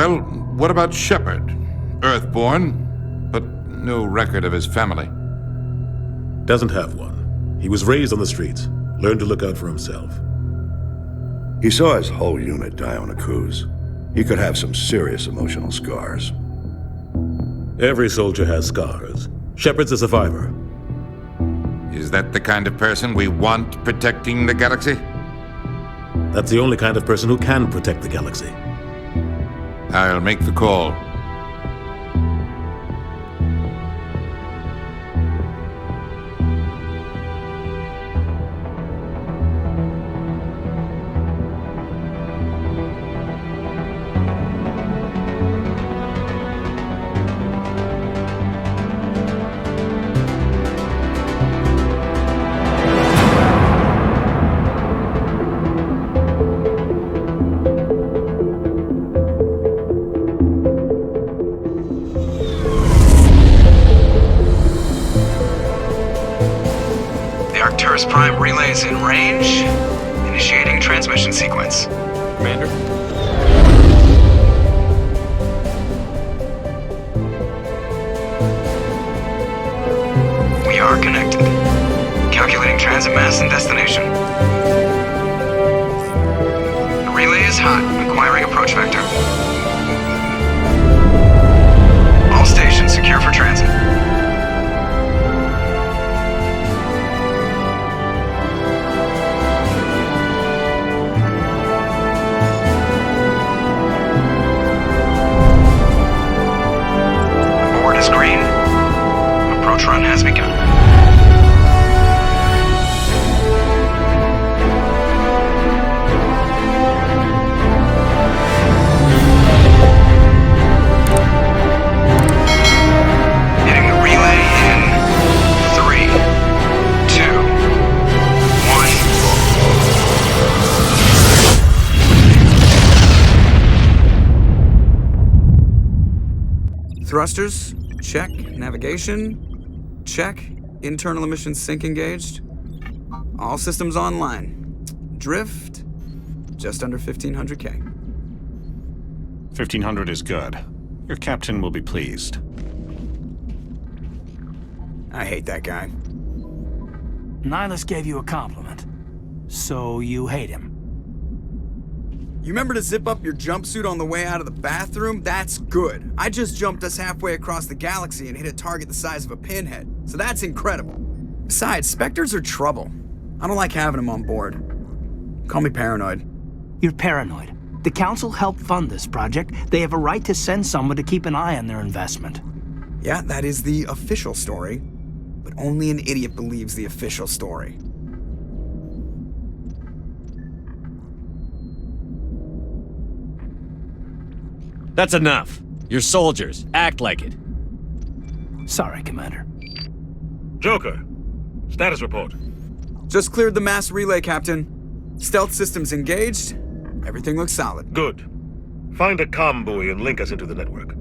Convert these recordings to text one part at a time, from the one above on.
Well, what about Shepard? Earthborn, but no record of his family. Doesn't have one. He was raised on the streets, learned to look out for himself. He saw his whole unit die on a cruise. He could have some serious emotional scars. Every soldier has scars. Shepard's a survivor. Is that the kind of person we want protecting the galaxy? That's the only kind of person who can protect the galaxy. I'll make the call. Prime relays in range. Initiating transmission sequence. Commander? We are connected. Calculating transit mass and destination. The relay is hot, acquiring approach vector. All stations secure for transit. Green. Approach run has begun. Hitting the relay in 3, 2, 1. Thrusters. Check. Navigation. Check. Internal emissions sync engaged. All systems online. Drift. Just under 1,500K. 1,500 is good. Your captain will be pleased. I hate that guy. Nihilus gave you a compliment. So you hate him. You remember to zip up your jumpsuit on the way out of the bathroom? That's good. I just jumped us halfway across the galaxy and hit a target the size of a pinhead. So that's incredible. Besides, Spectres are trouble. I don't like having them on board. Call me paranoid. You're paranoid. The Council helped fund this project. They have a right to send someone to keep an eye on their investment. Yeah, that is the official story. But only an idiot believes the official story. That's enough. You're soldiers. Act like it. Sorry, Commander. Joker, status report. Just cleared the mass relay, Captain. Stealth systems engaged. Everything looks solid. Good. Find a comm buoy and link us into the network.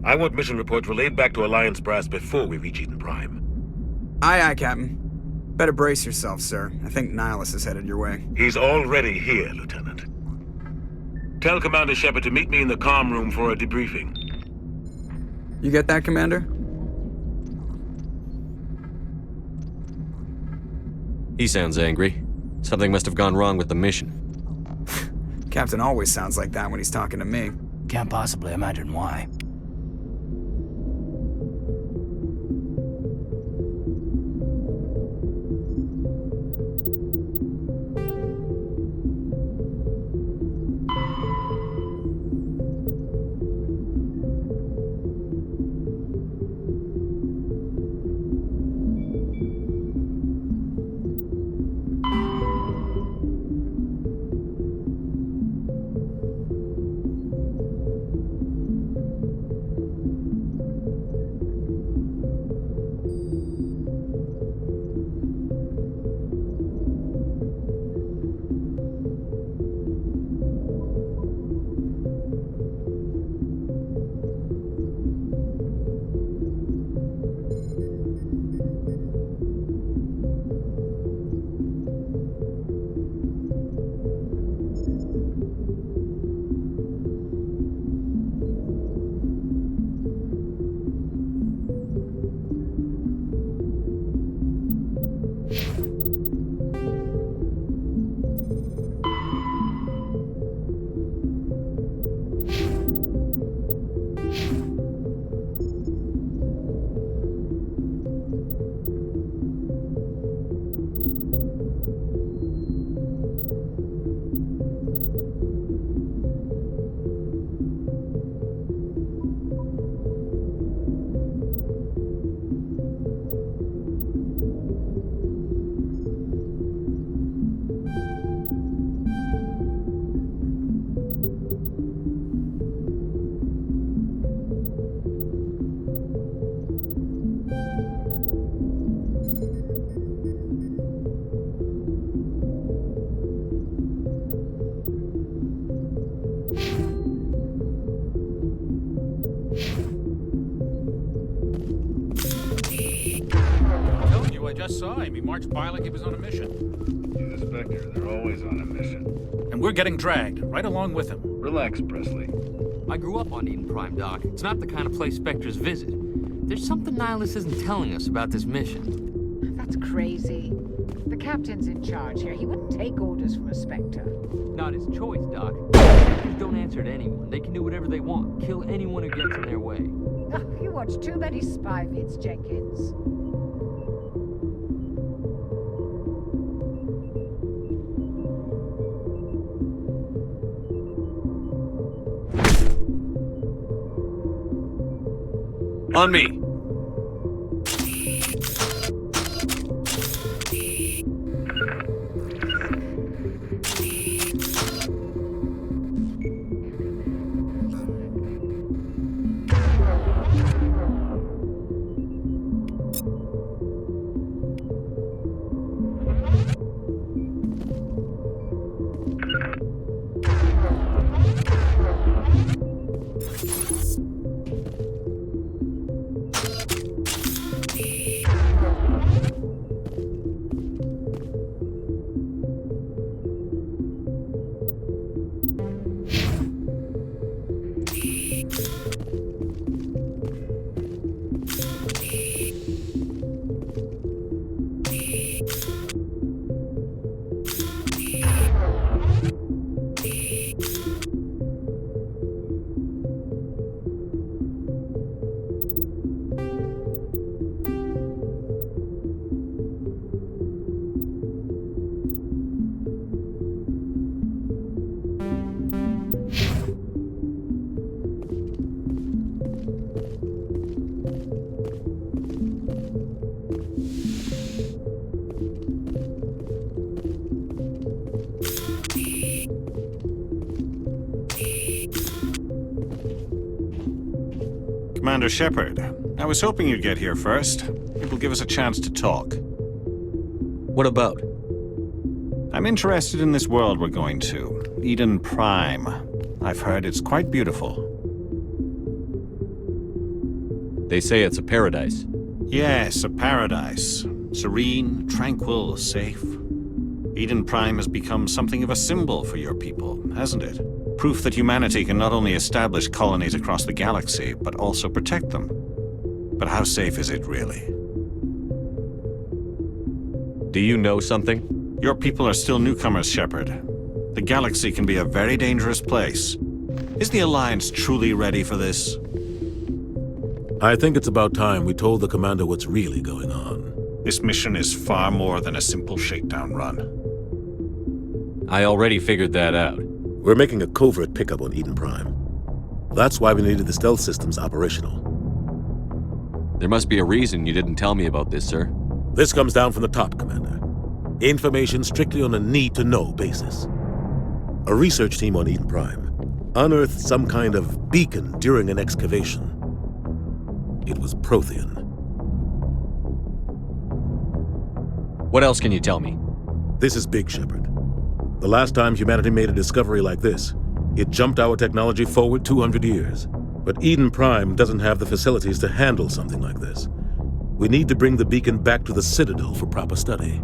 I want mission reports relayed back to Alliance Brass before we reach Eden Prime. Aye, aye, Captain. Better brace yourself, sir. I think Nihilus is headed your way. He's already here, Lieutenant. Tell Commander Shepard to meet me in the comm room for a debriefing. You get that, Commander? He sounds angry. Something must have gone wrong with the mission. Captain always sounds like that when he's talking to me. Can't possibly imagine why. I just saw him. He marched by like he was on a mission. He's a Spectre. They're always on a mission. And we're getting dragged, right along with him. Relax, Presley. I grew up on Eden Prime, Doc. It's not the kind of place Spectres visit. There's something Nihilus isn't telling us about this mission. That's crazy. The captain's in charge here. He wouldn't take orders from a Spectre. Not his choice, Doc. Spectres don't answer to anyone. They can do whatever they want. Kill anyone who gets in their way. Oh, you watch too many spy vids, Jenkins. On me! Commander Shepard, I was hoping you'd get here first. It will give us a chance to talk. What about? I'm interested in this world we're going to, Eden Prime. I've heard it's quite beautiful. They say it's a paradise. Yes, a paradise. Serene, tranquil, safe. Eden Prime has become something of a symbol for your people, hasn't it? Proof that humanity can not only establish colonies across the galaxy, but also protect them. But how safe is it, really? Do you know something? Your people are still newcomers, Shepard. The galaxy can be a very dangerous place. Is the Alliance truly ready for this? I think it's about time we told the commander what's really going on. This mission is far more than a simple shakedown run. I already figured that out. We're making a covert pickup on Eden Prime. That's why we needed the stealth systems operational. There must be a reason you didn't tell me about this, sir. This comes down from the top, Commander. Information strictly on a need-to-know basis. A research team on Eden Prime unearthed some kind of beacon during an excavation. It was Prothean. What else can you tell me? This is big, Shepard. The last time humanity made a discovery like this, it jumped our technology forward 200 years. But Eden Prime doesn't have the facilities to handle something like this. We need to bring the beacon back to the Citadel for proper study.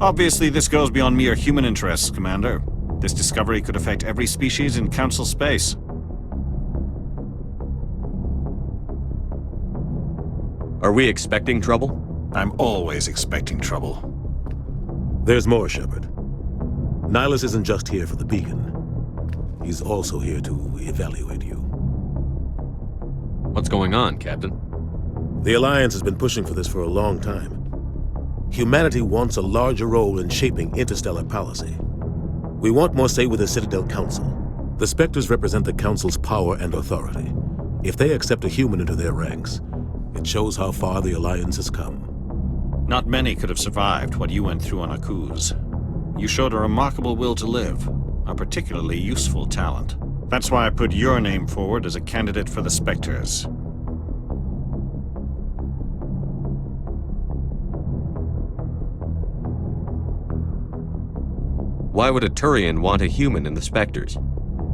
Obviously, this goes beyond mere human interests, Commander. This discovery could affect every species in Council space. Are we expecting trouble? I'm always expecting trouble. There's more, Shepard. Nihilus isn't just here for the beacon. He's also here to evaluate you. What's going on, Captain? The Alliance has been pushing for this for a long time. Humanity wants a larger role in shaping interstellar policy. We want more say with the Citadel Council. The Spectres represent the Council's power and authority. If they accept a human into their ranks, it shows how far the Alliance has come. Not many could have survived what you went through on Akuz. You showed a remarkable will to live, a particularly useful talent. That's why I put your name forward as a candidate for the Spectres. Why would a Turian want a human in the Spectres?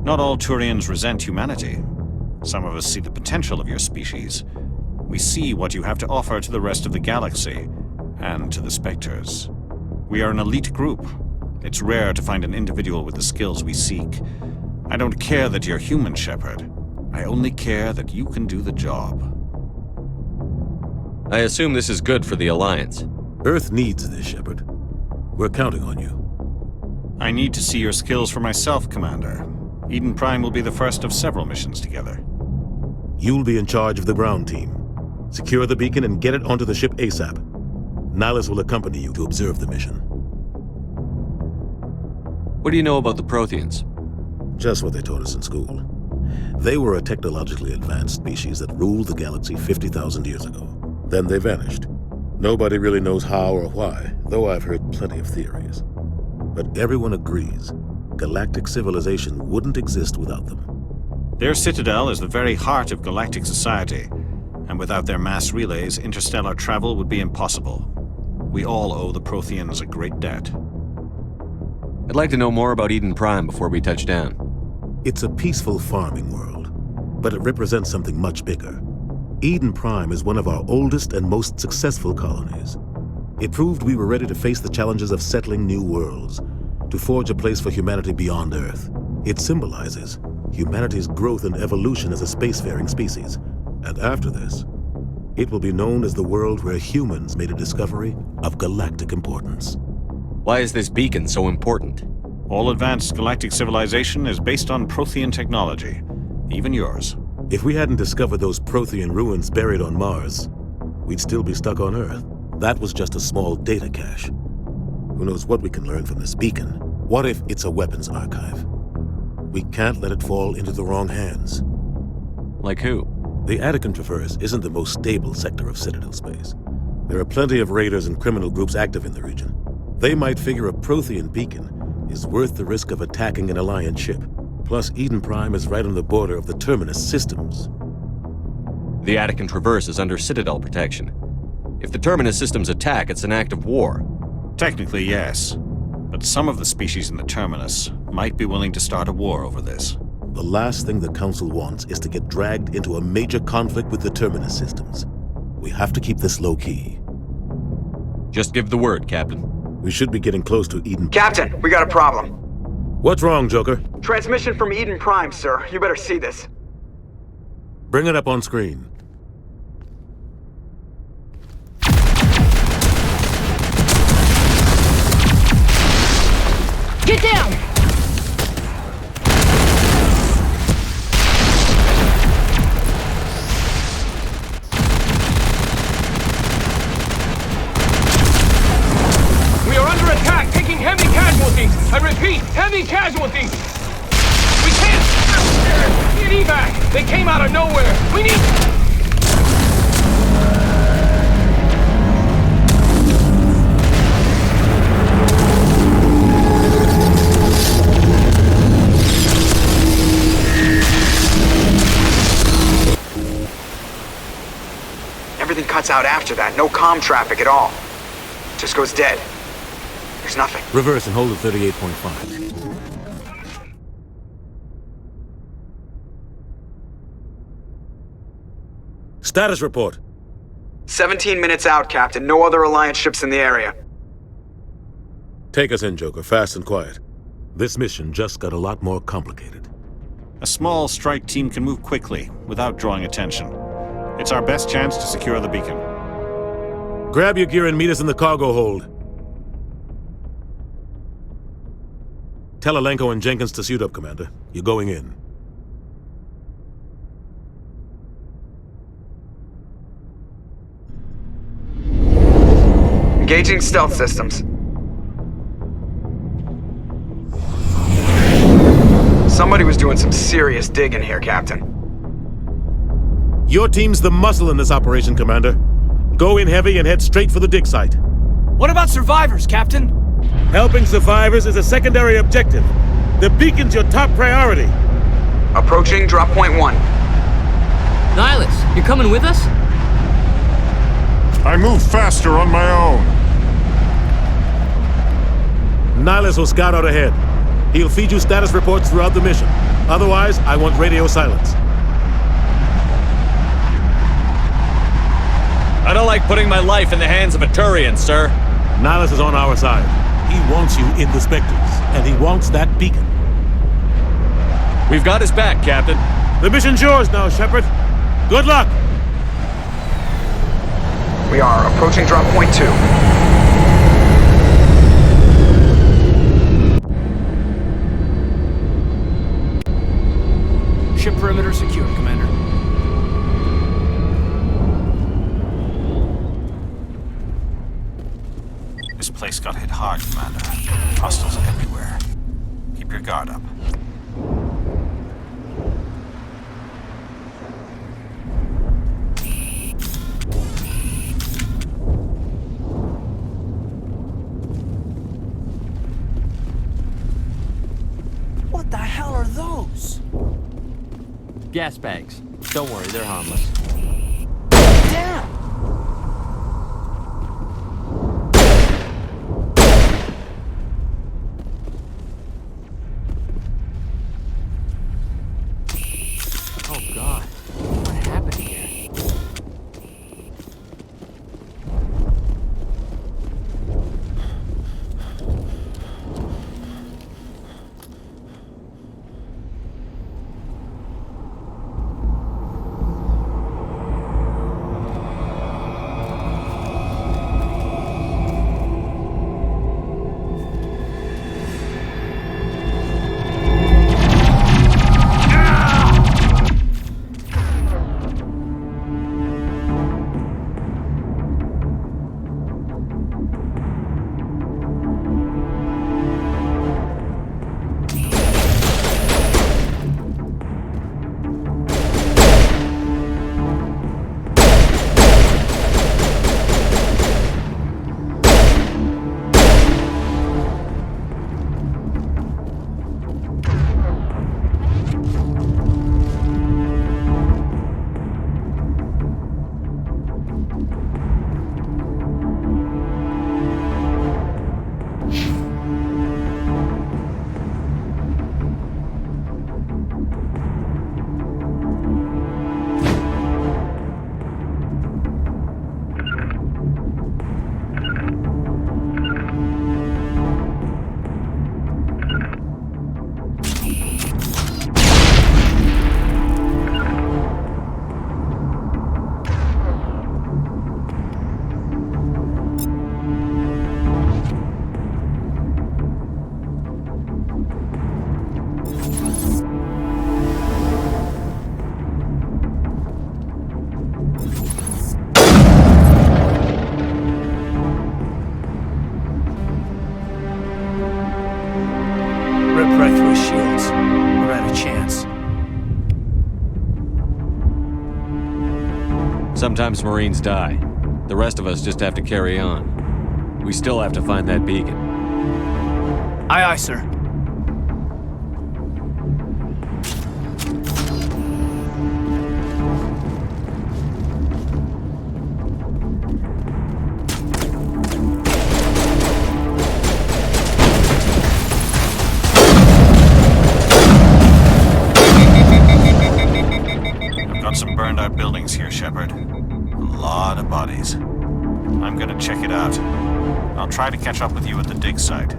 Not all Turians resent humanity. Some of us see the potential of your species. We see what you have to offer to the rest of the galaxy, and to the Spectres. We are an elite group. It's rare to find an individual with the skills we seek. I don't care that you're human, Shepard. I only care that you can do the job. I assume this is good for the Alliance. Earth needs this, Shepard. We're counting on you. I need to see your skills for myself, Commander. Eden Prime will be the first of several missions together. You'll be in charge of the ground team. Secure the beacon and get it onto the ship ASAP. Nihilus will accompany you to observe the mission. What do you know about the Protheans? Just what they taught us in school. They were a technologically advanced species that ruled the galaxy 50,000 years ago. Then they vanished. Nobody really knows how or why, though I've heard plenty of theories. But everyone agrees, galactic civilization wouldn't exist without them. Their citadel is the very heart of galactic society, and without their mass relays, interstellar travel would be impossible. We all owe the Protheans a great debt. I'd like to know more about Eden Prime before we touch down. It's a peaceful farming world, but it represents something much bigger. Eden Prime is one of our oldest and most successful colonies. It proved we were ready to face the challenges of settling new worlds, to forge a place for humanity beyond Earth. It symbolizes humanity's growth and evolution as a spacefaring species. And after this, it will be known as the world where humans made a discovery of galactic importance. Why is this beacon so important? All advanced galactic civilization is based on Prothean technology, even yours. If we hadn't discovered those Prothean ruins buried on Mars, we'd still be stuck on Earth. That was just a small data cache. Who knows what we can learn from this beacon? What if it's a weapons archive? We can't let it fall into the wrong hands. Like who? The Attican Traverse isn't the most stable sector of Citadel space. There are plenty of raiders and criminal groups active in the region. They might figure a Prothean beacon is worth the risk of attacking an Alliance ship. Plus, Eden Prime is right on the border of the Terminus systems. The Attican Traverse is under Citadel protection. If the Terminus systems attack, it's an act of war. Technically, yes. But some of the species in the Terminus might be willing to start a war over this. The last thing the Council wants is to get dragged into a major conflict with the Terminus systems. We have to keep this low-key. Just give the word, Captain. We should be getting close to Eden. Captain, we got a problem. What's wrong, Joker? Transmission from Eden Prime, sir. You better see this. Bring it up on screen. Get down! We are under attack, taking heavy casualties. I repeat, heavy casualties. We can't need evac. They came out of nowhere. We need... Everything cuts out after that. No comm traffic at all. Just goes dead. There's nothing. Reverse and hold at 38.5. Status report. 17 minutes out, Captain. No other Alliance ships in the area. Take us in, Joker, fast and quiet. This mission just got a lot more complicated. A small strike team can move quickly, without drawing attention. It's our best chance to secure the beacon. Grab your gear and meet us in the cargo hold. Tell Alenko and Jenkins to suit up, Commander. You're going in. Engaging stealth systems. Somebody was doing some serious digging here, Captain. Your team's the muscle in this operation, Commander. Go in heavy and head straight for the dig site. What about survivors, Captain? Helping survivors is a secondary objective. The beacon's your top priority. Approaching drop point 1. Nihilus, you coming with us? I move faster on my own. Nihilus will scout out ahead. He'll feed you status reports throughout the mission. Otherwise, I want radio silence. I don't like like putting my life in the hands of a Turian, sir. Nihilus is on our side. He wants you in the Spectres, and he wants that beacon. We've got his back, Captain. The mission's yours now, Shepard. Good luck! We are approaching drop point 2. Ship perimeter secure, Commander. This place got hit hard, Commander. Hostiles everywhere. Keep your guard up. What the hell are those? Gas bags. Don't worry, they're harmless. Damn! Oh God, what happened here? Rip right through his shields. We're out of chance. Sometimes Marines die. The rest of us just have to carry on. We still have to find that beacon. Aye, aye, sir. Some burned out buildings here, Shepard. A lot of bodies. I'm gonna check it out. I'll try to catch up with you at the dig site.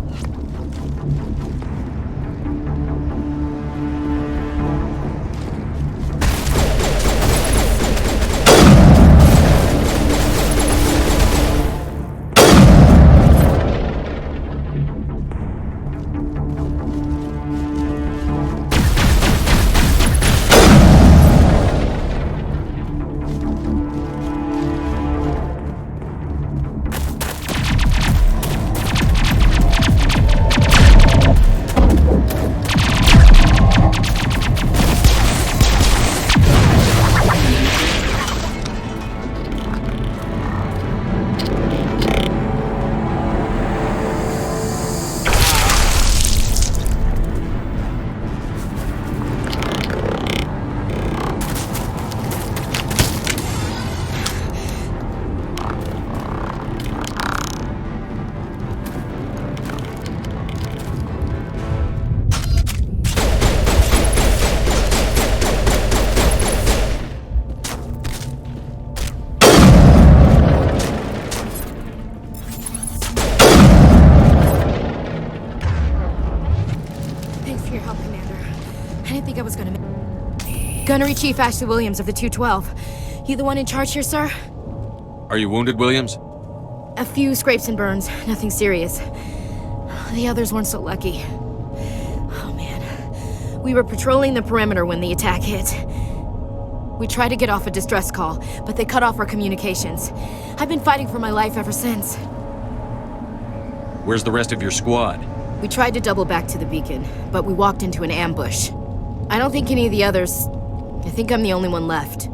Gunnery Chief Ashley Williams of the 212. You the one in charge here, sir? Are you wounded, Williams? A few scrapes and burns, nothing serious. The others weren't so lucky. Oh man. We were patrolling the perimeter when the attack hit. We tried to get off a distress call, but they cut off our communications. I've been fighting for my life ever since. Where's the rest of your squad? We tried to double back to the beacon, but we walked into an ambush. I don't think any of the others... I think I'm the only one left.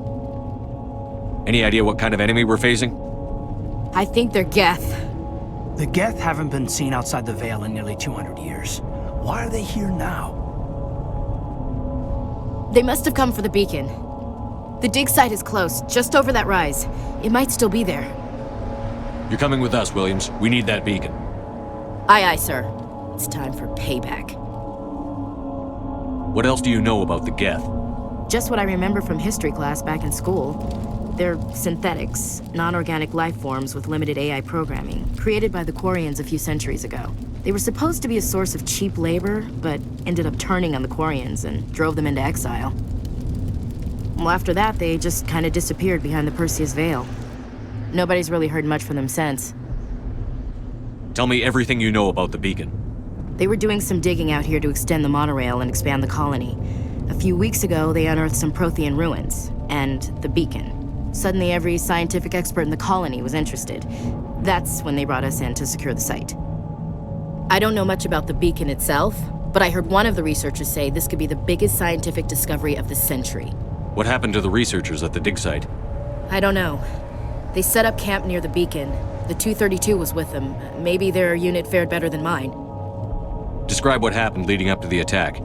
Any idea what kind of enemy we're facing? I think they're Geth. The Geth haven't been seen outside the Veil in nearly 200 years. Why are they here now? They must have come for the beacon. The dig site is close, just over that rise. It might still be there. You're coming with us, Williams. We need that beacon. Aye, aye, sir. It's time for payback. What else do you know about the Geth? Just what I remember from history class back in school. They're synthetics, non-organic life forms with limited AI programming, created by the Quarians a few centuries ago. They were supposed to be a source of cheap labor, but ended up turning on the Quarians and drove them into exile. Well, after that, they just kind of disappeared behind the Perseus Veil. Nobody's really heard much from them since. Tell me everything you know about the beacon. They were doing some digging out here to extend the monorail and expand the colony. A few weeks ago, they unearthed some Prothean ruins, and the beacon. Suddenly, every scientific expert in the colony was interested. That's when they brought us in to secure the site. I don't know much about the beacon itself, but I heard one of the researchers say this could be the biggest scientific discovery of the century. What happened to the researchers at the dig site? I don't know. They set up camp near the beacon. The 232 was with them. Maybe their unit fared better than mine. Describe what happened leading up to the attack.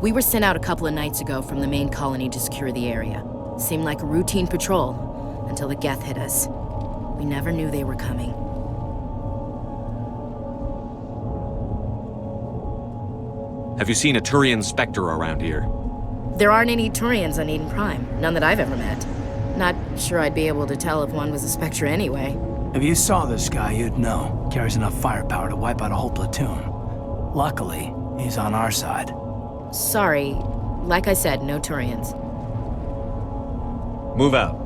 We were sent out a couple of nights ago from the main colony to secure the area. Seemed like a routine patrol, until the Geth hit us. We never knew they were coming. Have you seen a Turian Spectre around here? There aren't any Turians on Eden Prime. None that I've ever met. Not sure I'd be able to tell if one was a Spectre anyway. If you saw this guy, you'd know. Carries enough firepower to wipe out a whole platoon. Luckily, he's on our side. Sorry. Like I said, no Turians. Move out.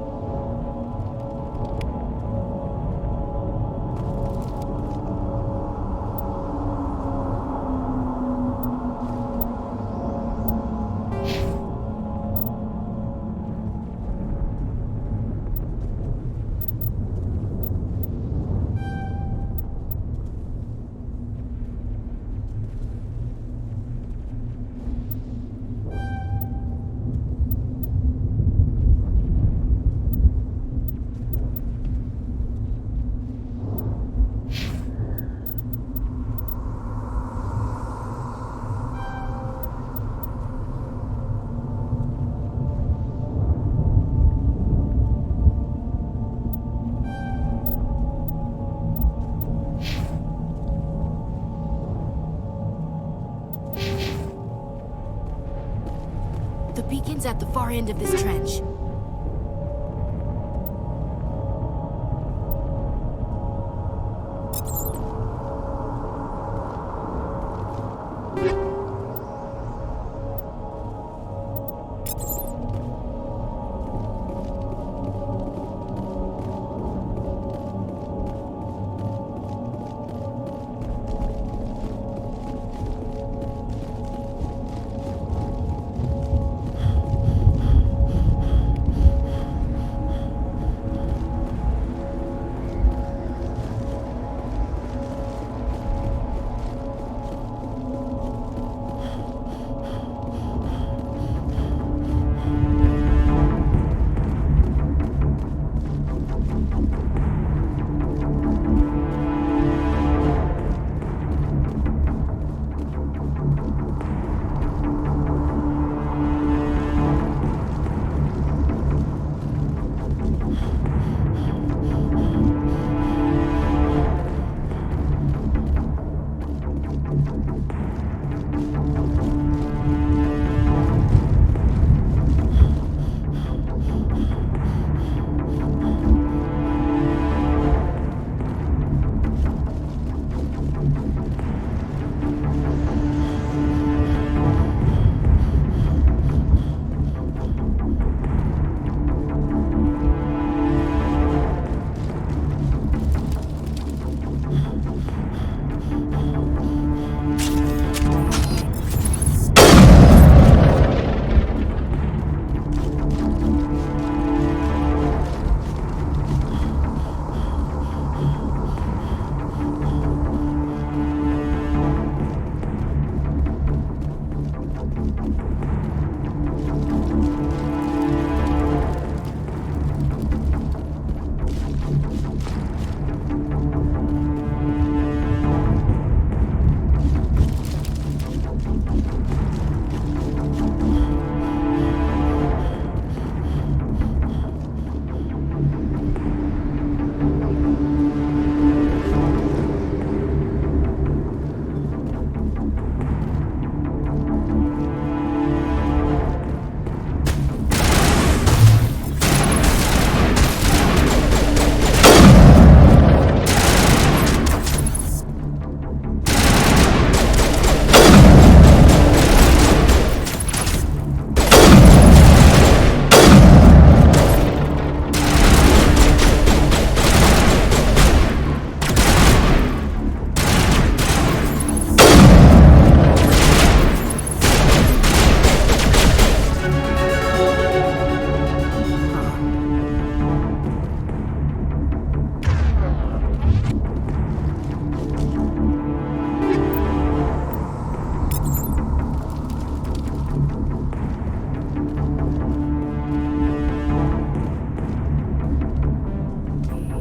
The beacon's at the far end of this trench.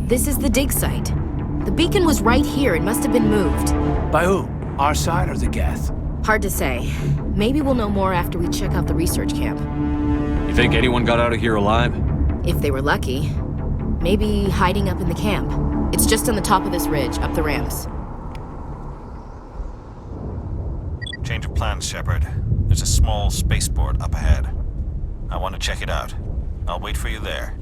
This is the dig site. The beacon was right here. It must have been moved. By who? Our side or the Geth? Hard to say. Maybe we'll know more after we check out the research camp. You think anyone got out of here alive? If they were lucky. Maybe hiding up in the camp. It's just on the top of this ridge, up the ramps. Change of plans, Shepard. There's a small spaceport up ahead. I want to check it out. I'll wait for you there.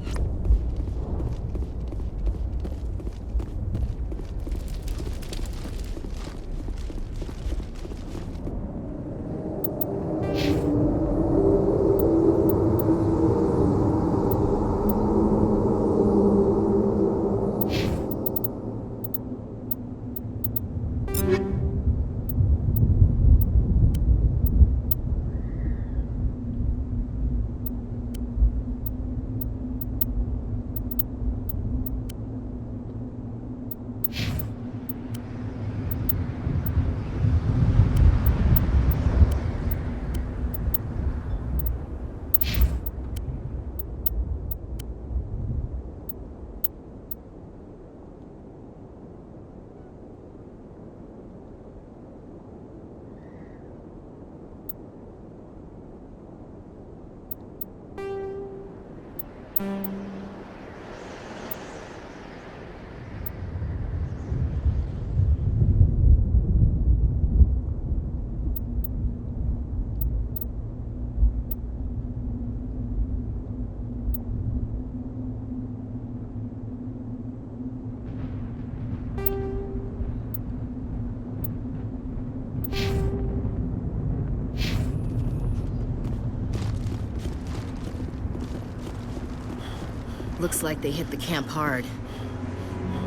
Looks like they hit the camp hard.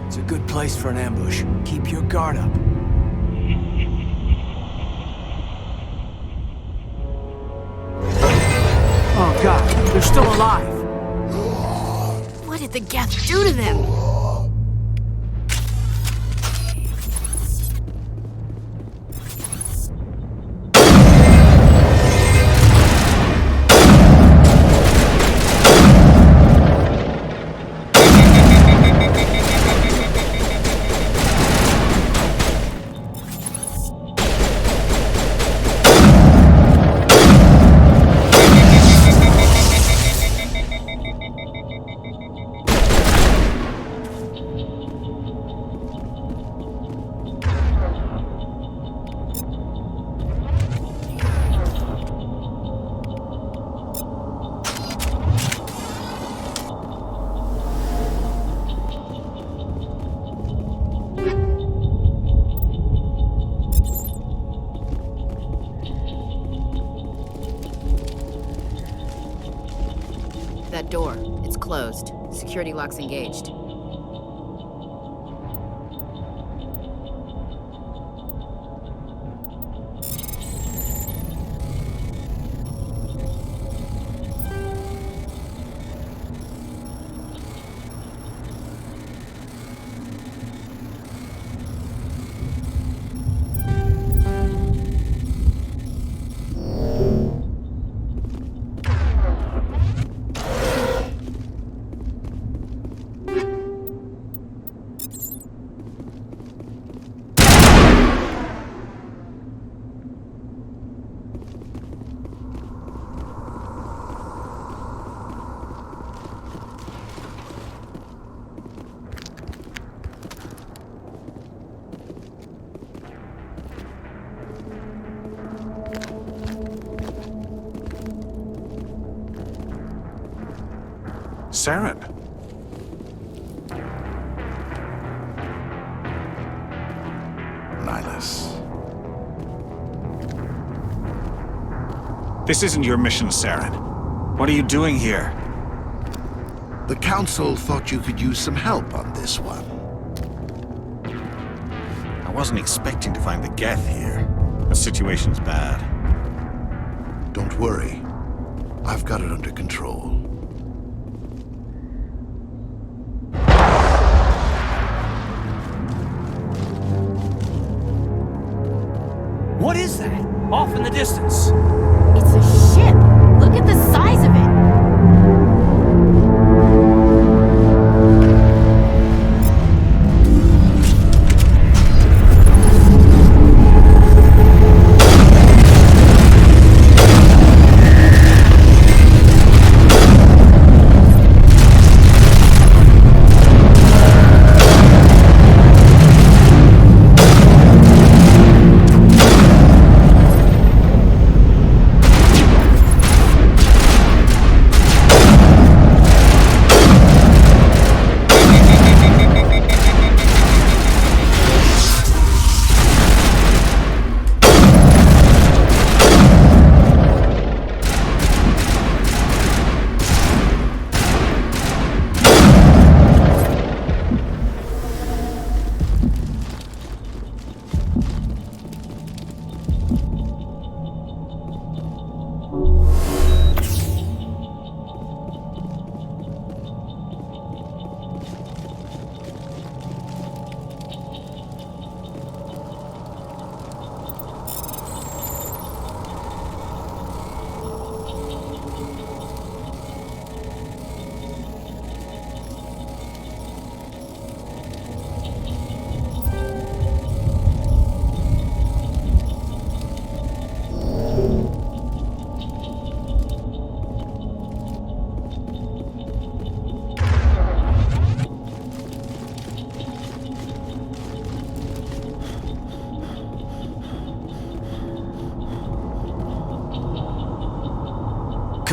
It's a good place for an ambush. Keep your guard up. Oh god, they're still alive! What did the Geth do to them? That door, it's closed. Security lock's engaged. Saren. Nihilus. This isn't your mission, Saren. What are you doing here? The Council thought you could use some help on this one. I wasn't expecting to find the Geth here. The situation's bad. Don't worry. I've got it under control. What is that? Off in the distance. It's a ship. Look at the size of it.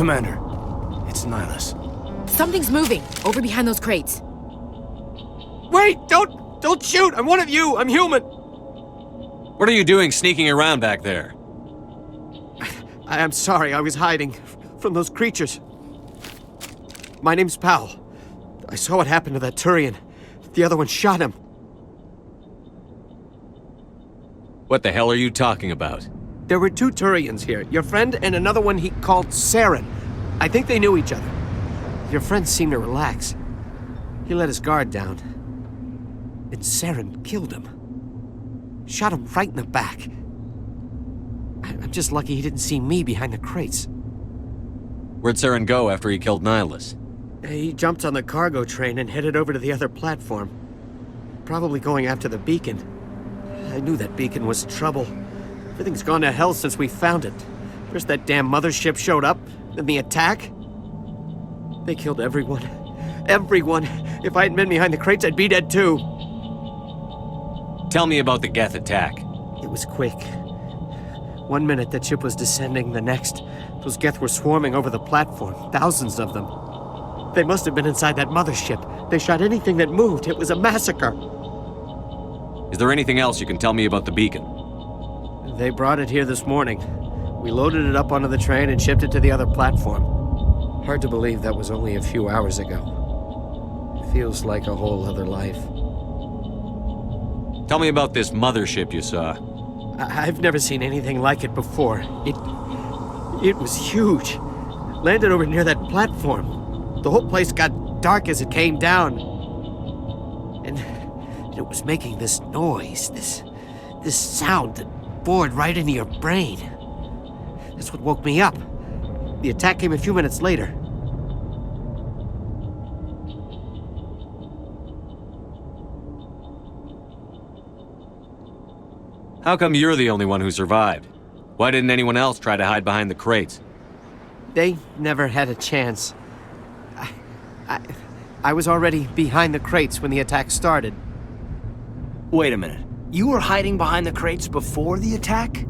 Commander, it's Nihilus. Something's moving, over behind those crates. Wait! Don't shoot! I'm one of you! I'm human! What are you doing sneaking around back there? I'm sorry, I was hiding from those creatures. My name's Powell. I saw what happened to that Turian. The other one shot him. What the hell are you talking about? There were 2 Turians here. Your friend and another one he called Saren. I think they knew each other. Your friend seemed to relax. He let his guard down. And Saren killed him. Shot him right in the back. I'm just lucky he didn't see me behind the crates. Where'd Saren go after he killed Nihilus? He jumped on the cargo train and headed over to the other platform. Probably going after the beacon. I knew that beacon was trouble. Everything's gone to hell since we found it. First that damn mothership showed up, then the attack. They killed everyone. Everyone! If I hadn't been behind the crates, I'd be dead too. Tell me about the Geth attack. It was quick. 1 minute that ship was descending, the next, those Geth were swarming over the platform. Thousands of them. They must have been inside that mothership. They shot anything that moved. It was a massacre. Is there anything else you can tell me about the beacon? They brought it here this morning. We loaded it up onto the train and shipped it to the other platform. Hard to believe that was only a few hours ago. It feels like a whole other life. Tell me about this mothership you saw. I've never seen anything like it before. It was huge. Landed over near that platform. The whole place got dark as it came down. And it was making this noise, this sound that bored right into your brain. That's what woke me up. The attack came a few minutes later. How come you're the only one who survived? Why didn't anyone else try to hide behind the crates? They never had a chance. I was already behind the crates when the attack started. Wait a minute. You were hiding behind the crates before the attack?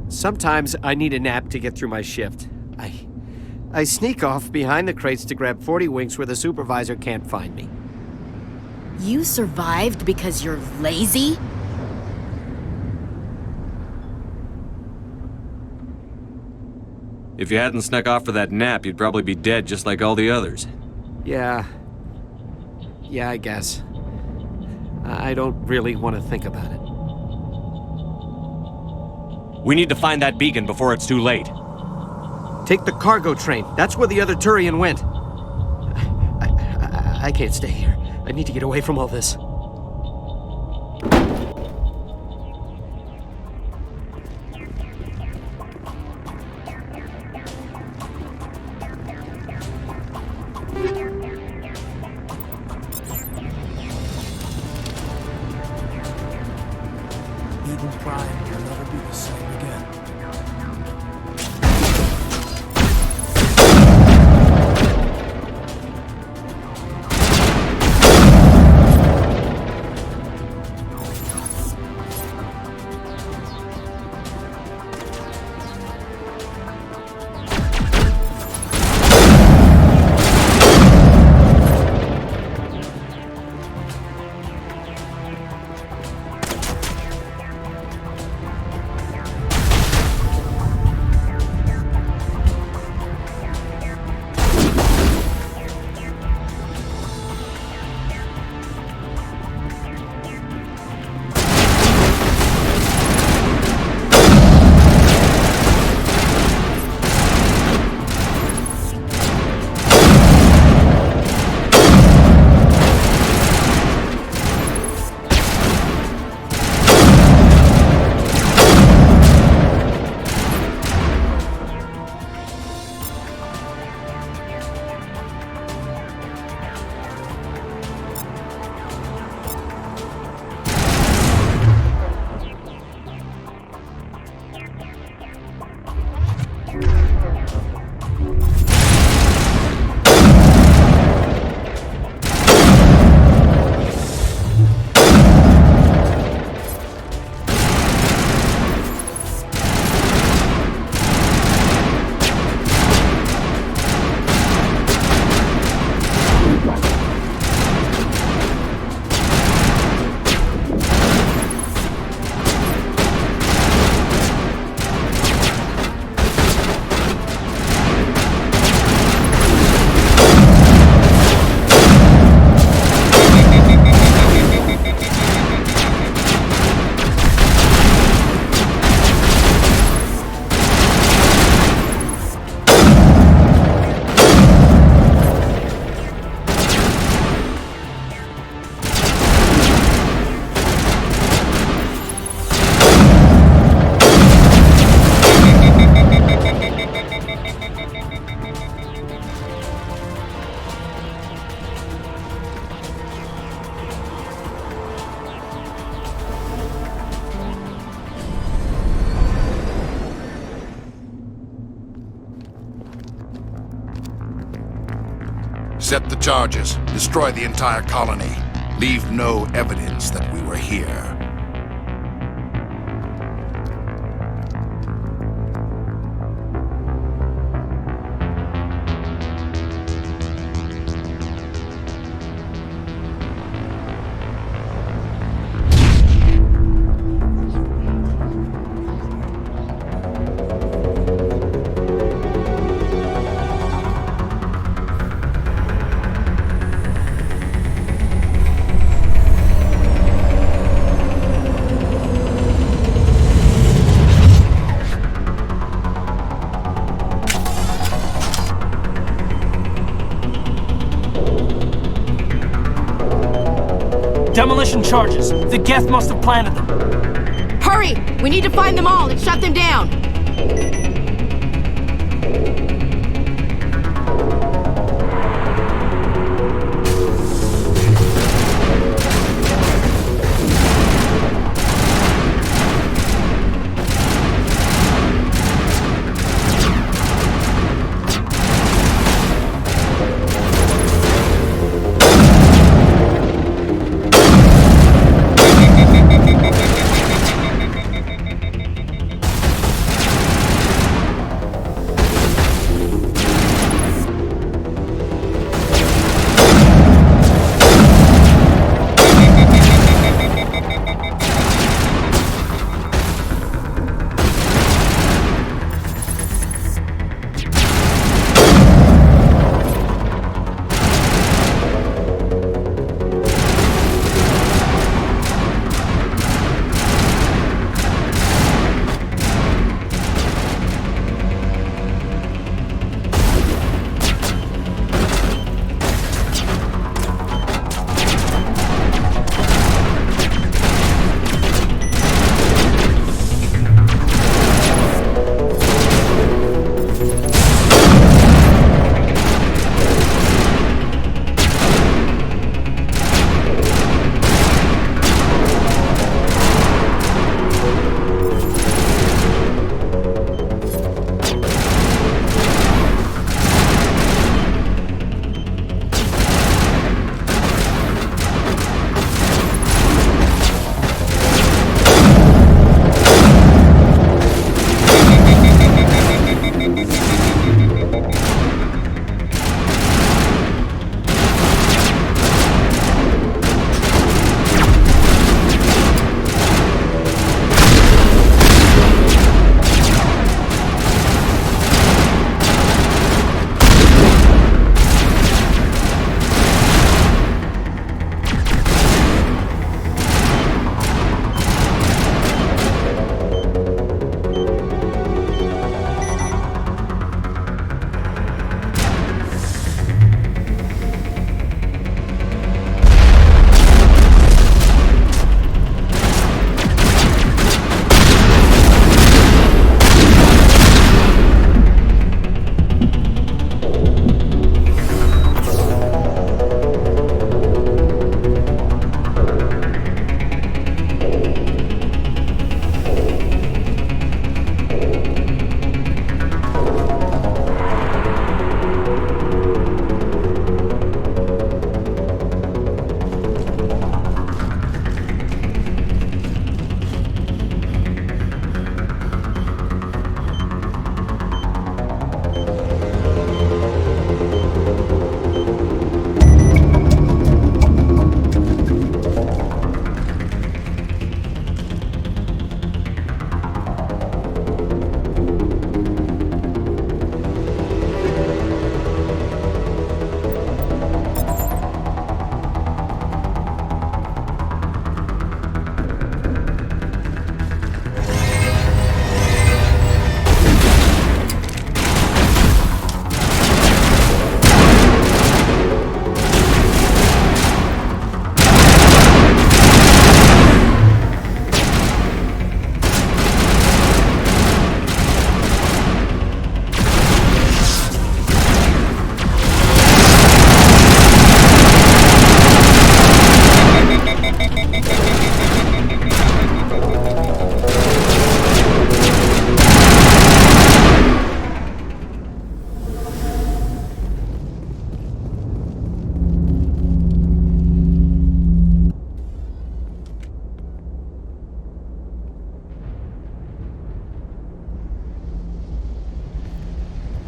Sometimes I need a nap to get through my shift. I sneak off behind the crates to grab 40 winks where the supervisor can't find me. You survived because you're lazy? If you hadn't snuck off for that nap, you'd probably be dead just like all the others. Yeah, I guess. I don't really want to think about it. We need to find that beacon before it's too late. Take the cargo train. That's where the other Turian went. I can't stay here. I need to get away from all this. Eden Prime will never be the same again. Set the charges. Destroy the entire colony. Leave no evidence that we were here. Demolition charges. The Geth must have planted them. Hurry! We need to find them all and shut them down!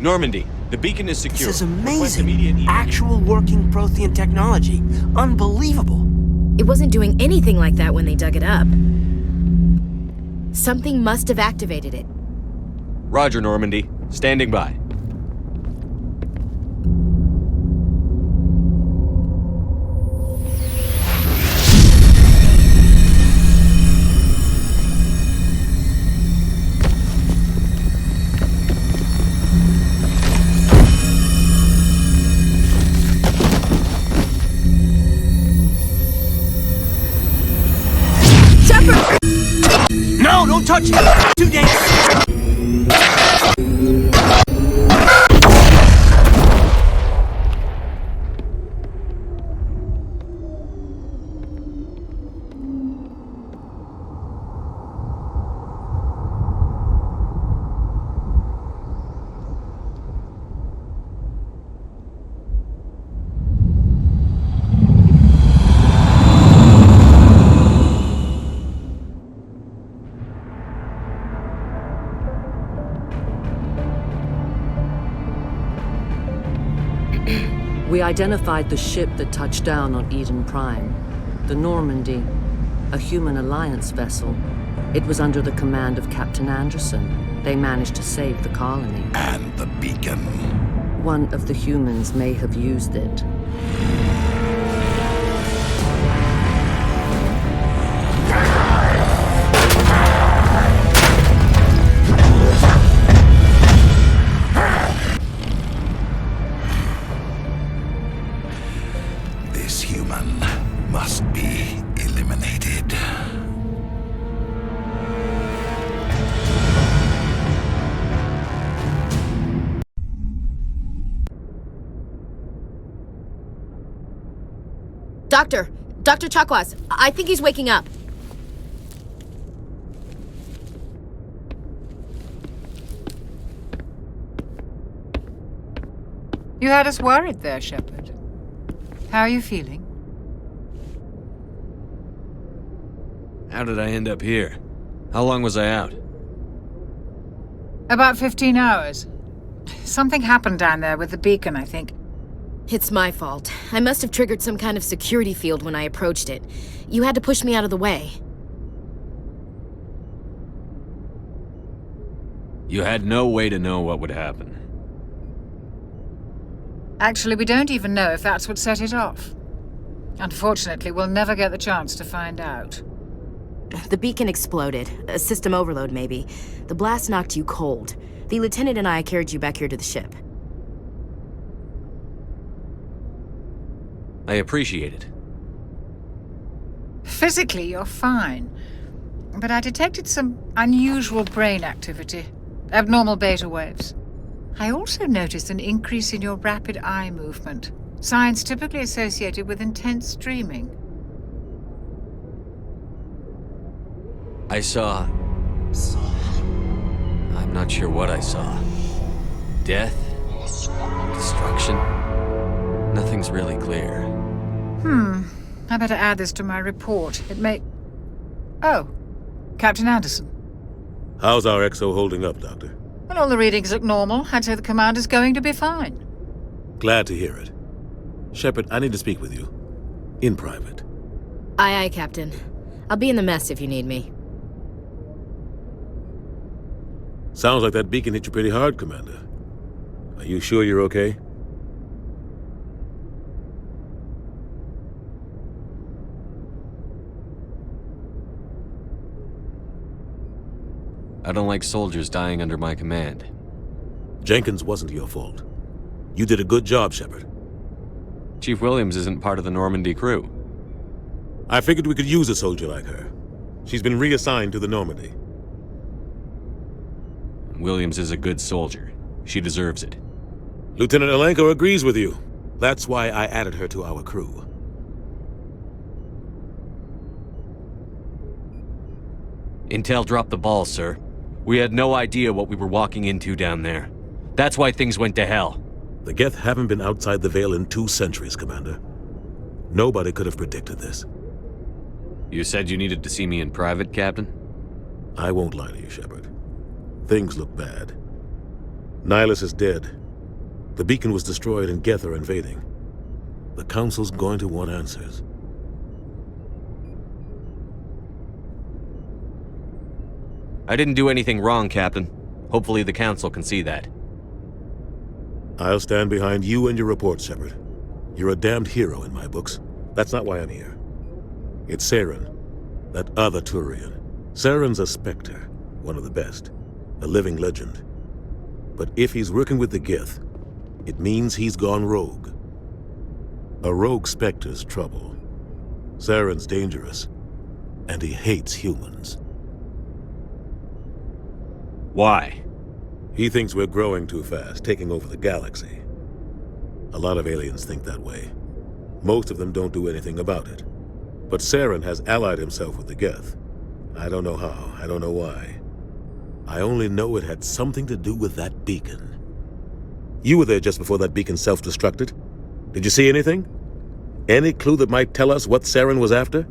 Normandy, the beacon is secure. This is Request amazing. immediate Actual working Prothean technology. Unbelievable. It wasn't doing anything like that when they dug it up. Something must have activated it. Roger, Normandy. Standing by. No, don't touch it! Too dangerous! We identified the ship that touched down on Eden Prime, the Normandy, a human alliance vessel. It was under the command of Captain Anderson. They managed to save the colony. And the beacon. One of the humans may have used it. This human must be eliminated. Dr. Chakwas, I think he's waking up. You had us worried there, Shepard. How are you feeling? How did I end up here? How long was I out? About 15 hours. Something happened down there with the beacon, I think. It's my fault. I must have triggered some kind of security field when I approached it. You had to push me out of the way. You had no way to know what would happen. Actually, we don't even know if that's what set it off. Unfortunately, we'll never get the chance to find out. The beacon exploded. A system overload, maybe. The blast knocked you cold. The lieutenant and I carried you back here to the ship. I appreciate it. Physically, you're fine. But I detected some unusual brain activity. Abnormal beta waves. I also noticed an increase in your rapid eye movement. Signs typically associated with intense dreaming. I saw... I'm not sure what I saw. Death? Destruction? Nothing's really clear. I better add this to my report. It may... Oh, Captain Anderson. How's our XO holding up, Doctor? Well, all the readings look normal. I'd say the commander's going to be fine. Glad to hear it. Shepard, I need to speak with you. In private. Aye, aye, Captain. I'll be in the mess if you need me. Sounds like that beacon hit you pretty hard, Commander. Are you sure you're okay? I don't like soldiers dying under my command. Jenkins wasn't your fault. You did a good job, Shepard. Chief Williams isn't part of the Normandy crew. I figured we could use a soldier like her. She's been reassigned to the Normandy. Williams is a good soldier. She deserves it. Lieutenant Alenko agrees with you. That's why I added her to our crew. Intel dropped the ball, sir. We had no idea what we were walking into down there. That's why things went to hell. The Geth haven't been outside the Veil in 2 centuries, Commander. Nobody could have predicted this. You said you needed to see me in private, Captain? I won't lie to you, Shepard. Things look bad. Nihilus is dead, The beacon was destroyed and Geth are invading. The Council's going to want answers. I didn't do anything wrong, Captain. Hopefully the Council can see that. I'll stand behind you and your report, Shepard. You're a damned hero in my books. That's not why I'm here. It's Saren, that other Turian. Saren's a Spectre, one of the best. A living legend. But if he's working with the Geth, it means he's gone rogue. A rogue Spectre's trouble. Saren's dangerous, and he hates humans. Why? He thinks we're growing too fast, taking over the galaxy. A lot of aliens think that way. Most of them don't do anything about it. But Saren has allied himself with the Geth. I don't know how, I don't know why. I only know it had something to do with that beacon. You were there just before that beacon self-destructed. Did you see anything? Any clue that might tell us what Saren was after?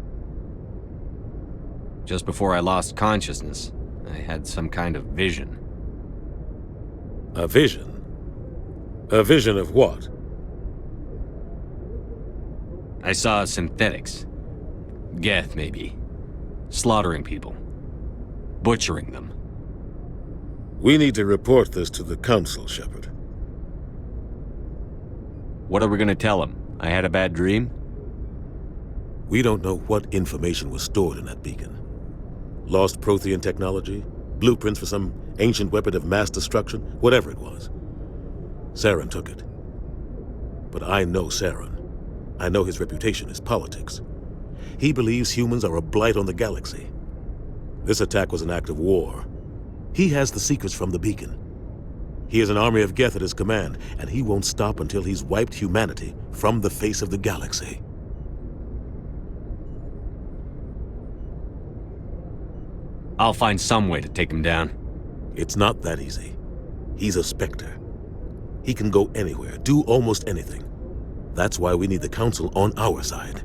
Just before I lost consciousness, I had some kind of vision. A vision? A vision of what? I saw synthetics. Geth, maybe. Slaughtering people. Butchering them. We need to report this to the Council, Shepard. What are we gonna tell them? I had a bad dream? We don't know what information was stored in that beacon. Lost Prothean technology? Blueprints for some ancient weapon of mass destruction? Whatever it was. Saren took it. But I know Saren. I know his reputation is politics. He believes humans are a blight on the galaxy. This attack was an act of war. He has the secrets from the beacon. He has an army of Geth at his command, and he won't stop until he's wiped humanity from the face of the galaxy. I'll find some way to take him down. It's not that easy. He's a Spectre. He can go anywhere, do almost anything. That's why we need the Council on our side.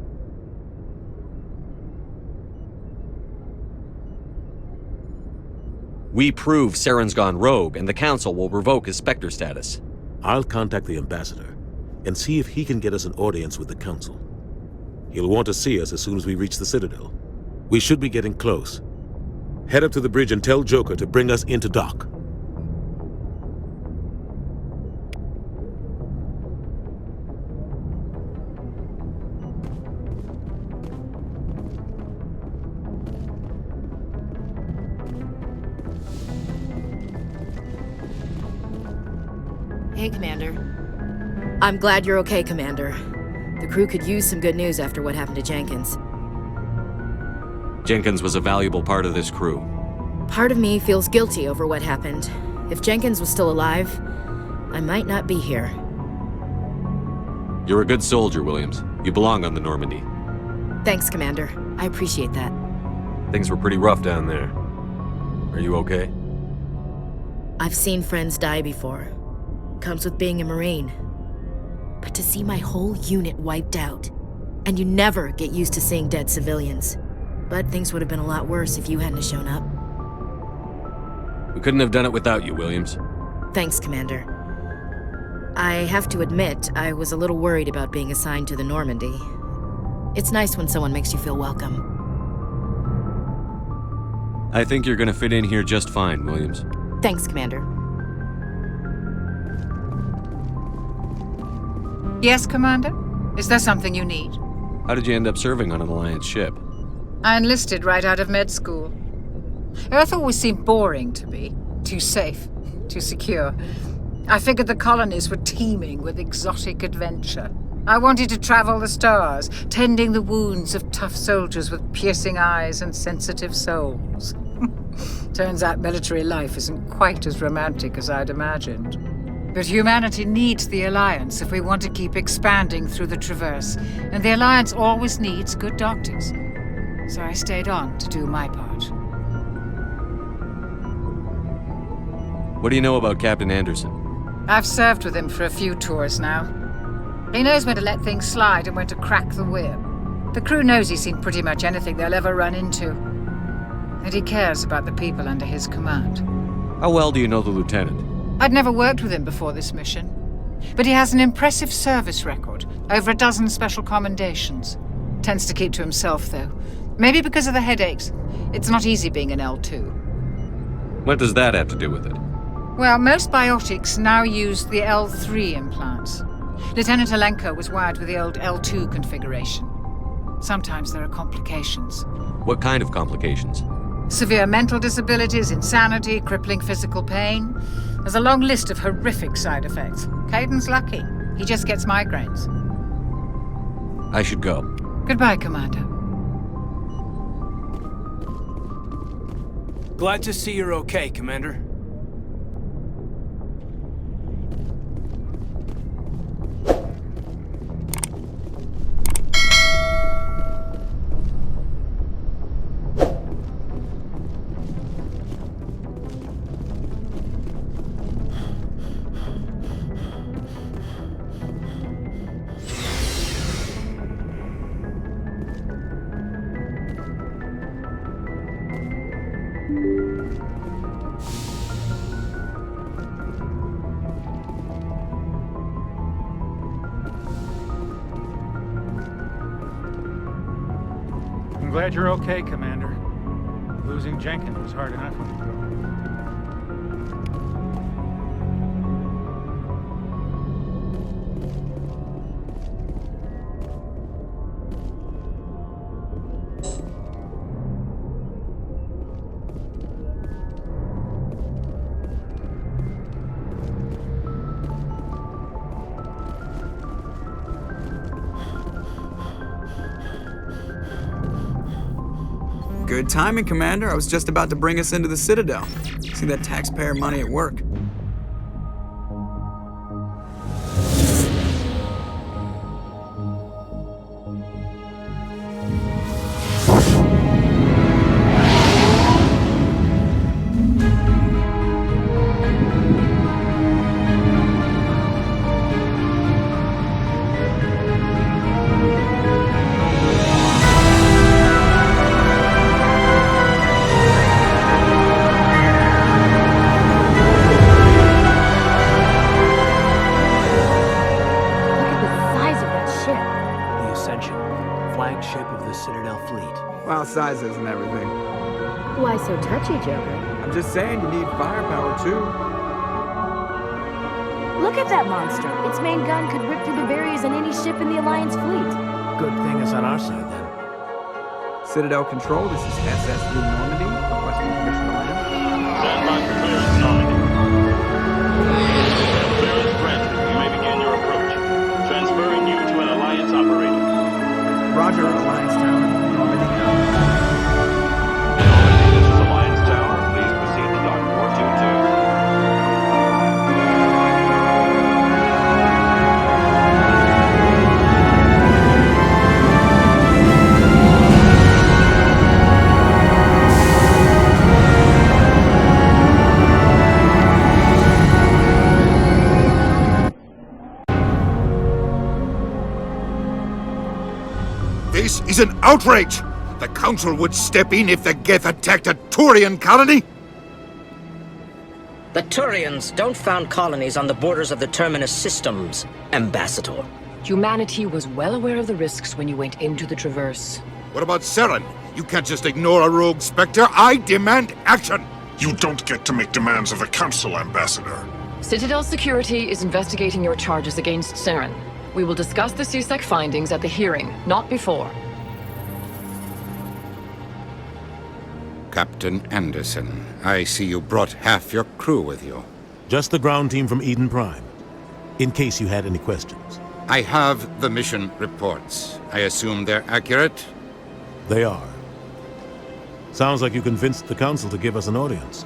We prove Saren's gone rogue, and the Council will revoke his Spectre status. I'll contact the Ambassador, and see if he can get us an audience with the Council. He'll want to see us as soon as we reach the Citadel. We should be getting close. Head up to the bridge and tell Joker to bring us into dock. Hey, Commander. I'm glad you're okay, Commander. The crew could use some good news after what happened to Jenkins. Jenkins was a valuable part of this crew. Part of me feels guilty over what happened. If Jenkins was still alive, I might not be here. You're a good soldier, Williams. You belong on the Normandy. Thanks, Commander. I appreciate that. Things were pretty rough down there. Are you okay? I've seen friends die before. Comes with being a Marine. But to see my whole unit wiped out, and you never get used to seeing dead civilians. But things would have been a lot worse if you hadn't shown up. We couldn't have done it without you, Williams. Thanks, Commander. I have to admit, I was a little worried about being assigned to the Normandy. It's nice when someone makes you feel welcome. I think you're gonna fit in here just fine, Williams. Thanks, Commander. Yes, Commander? Is there something you need? How did you end up serving on an Alliance ship? I enlisted right out of med school. Earth always seemed boring to me. Too safe, too secure. I figured the colonies were teeming with exotic adventure. I wanted to travel the stars, tending the wounds of tough soldiers with piercing eyes and sensitive souls. Turns out military life isn't quite as romantic as I'd imagined. But humanity needs the Alliance if we want to keep expanding through the Traverse, and the Alliance always needs good doctors. So I stayed on to do my part. What do you know about Captain Anderson? I've served with him for a few tours now. He knows when to let things slide and when to crack the whip. The crew knows he's seen pretty much anything they'll ever run into. And he cares about the people under his command. How well do you know the Lieutenant? I'd never worked with him before this mission. But he has an impressive service record, over a dozen special commendations. Tends to keep to himself, though. Maybe because of the headaches. It's not easy being an L2. What does that have to do with it? Well, most biotics now use the L3 implants. Lieutenant Alenko was wired with the old L2 configuration. Sometimes there are complications. What kind of complications? Severe mental disabilities, insanity, crippling physical pain. There's a long list of horrific side effects. Caden's lucky. He just gets migraines. I should go. Goodbye, Commander. Glad to see you're okay, Commander. I'm glad you're okay, Commander. Losing Jenkins was hard enough when you go. Good timing, Commander. I was just about to bring us into the Citadel. See that taxpayer money at work. Sizes and everything. Why so touchy, Joker? I'm just saying you need firepower, too. Look at that monster. Its main gun could rip through the barriers in any ship in the Alliance fleet. Good thing it's on our side, then. Citadel Control, this is SS3 Normandy, requesting permission to land. Stand by for clearance, Normandy. Clearance granted. You may begin your approach. Transferring you to an Alliance operator. Roger, Alliance Tower. Normandy. This is Alliance Tower. Please proceed to Dock 422. This is an outrage! The Council would step in if the Geth attacked a Turian colony? The Turians don't found colonies on the borders of the Terminus systems, Ambassador. Humanity was well aware of the risks when you went into the Traverse. What about Saren? You can't just ignore a rogue Spectre. I demand action! You don't get to make demands of the Council, Ambassador. Citadel Security is investigating your charges against Saren. We will discuss the CSEC findings at the hearing, not before. Captain Anderson, I see you brought half your crew with you. Just the ground team from Eden Prime, in case you had any questions. I have the mission reports. I assume they're accurate? They are. Sounds like you convinced the Council to give us an audience.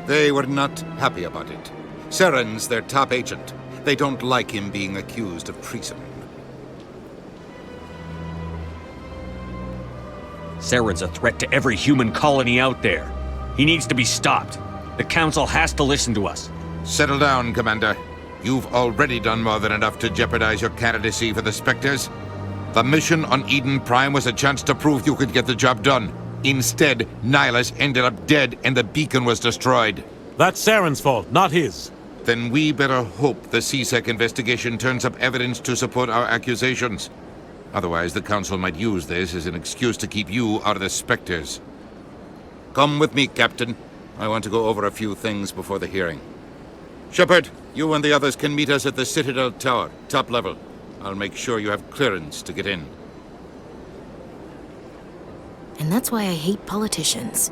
They were not happy about it. Saren's their top agent. They don't like him being accused of treason. Saren's a threat to every human colony out there. He needs to be stopped. The Council has to listen to us. Settle down, Commander. You've already done more than enough to jeopardize your candidacy for the Spectres. The mission on Eden Prime was a chance to prove you could get the job done. Instead, Nihilus ended up dead and the beacon was destroyed. That's Saren's fault, not his. Then we better hope the CSEC investigation turns up evidence to support our accusations. Otherwise, the Council might use this as an excuse to keep you out of the Spectres. Come with me, Captain. I want to go over a few things before the hearing. Shepard, you and the others can meet us at the Citadel Tower, top level. I'll make sure you have clearance to get in. And that's why I hate politicians.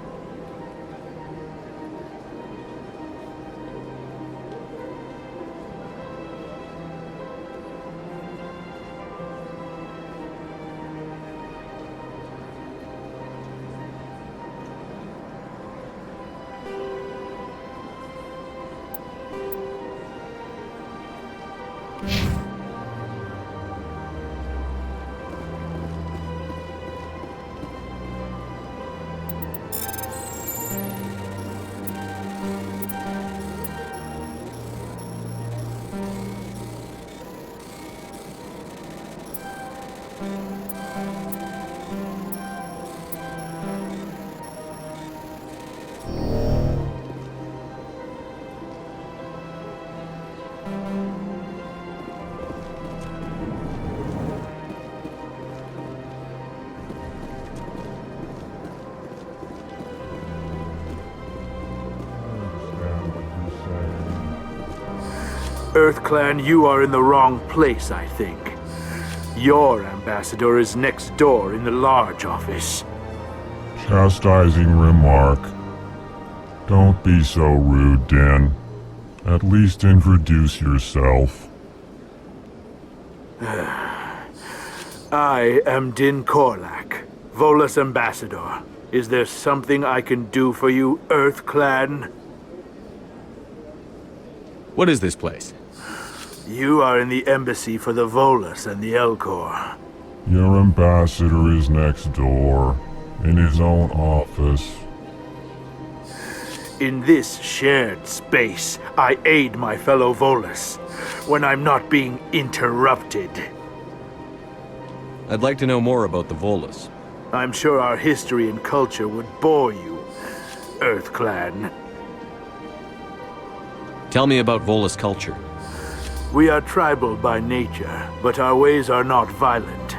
EarthClan, you are in the wrong place, I think. Your ambassador is next door in the large office. Chastising remark. Don't be so rude, Dan. At least introduce yourself. I am Din Korlak, Volus ambassador. Is there something I can do for you, EarthClan? What is this place? You are in the embassy for the Volus and the Elcor. Your ambassador is next door, in his own office. In this shared space, I aid my fellow Volus when I'm not being interrupted. I'd like to know more about the Volus. I'm sure our history and culture would bore you, EarthClan. Tell me about Volus culture. We are tribal by nature, but our ways are not violent.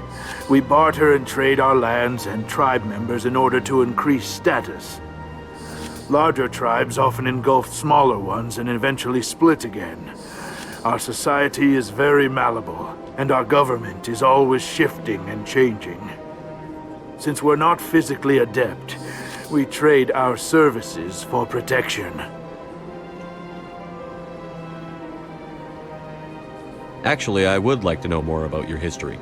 We barter and trade our lands and tribe members in order to increase status. Larger tribes often engulf smaller ones and eventually split again. Our society is very malleable, and our government is always shifting and changing. Since we're not physically adept, we trade our services for protection. Actually, I would like to know more about your history.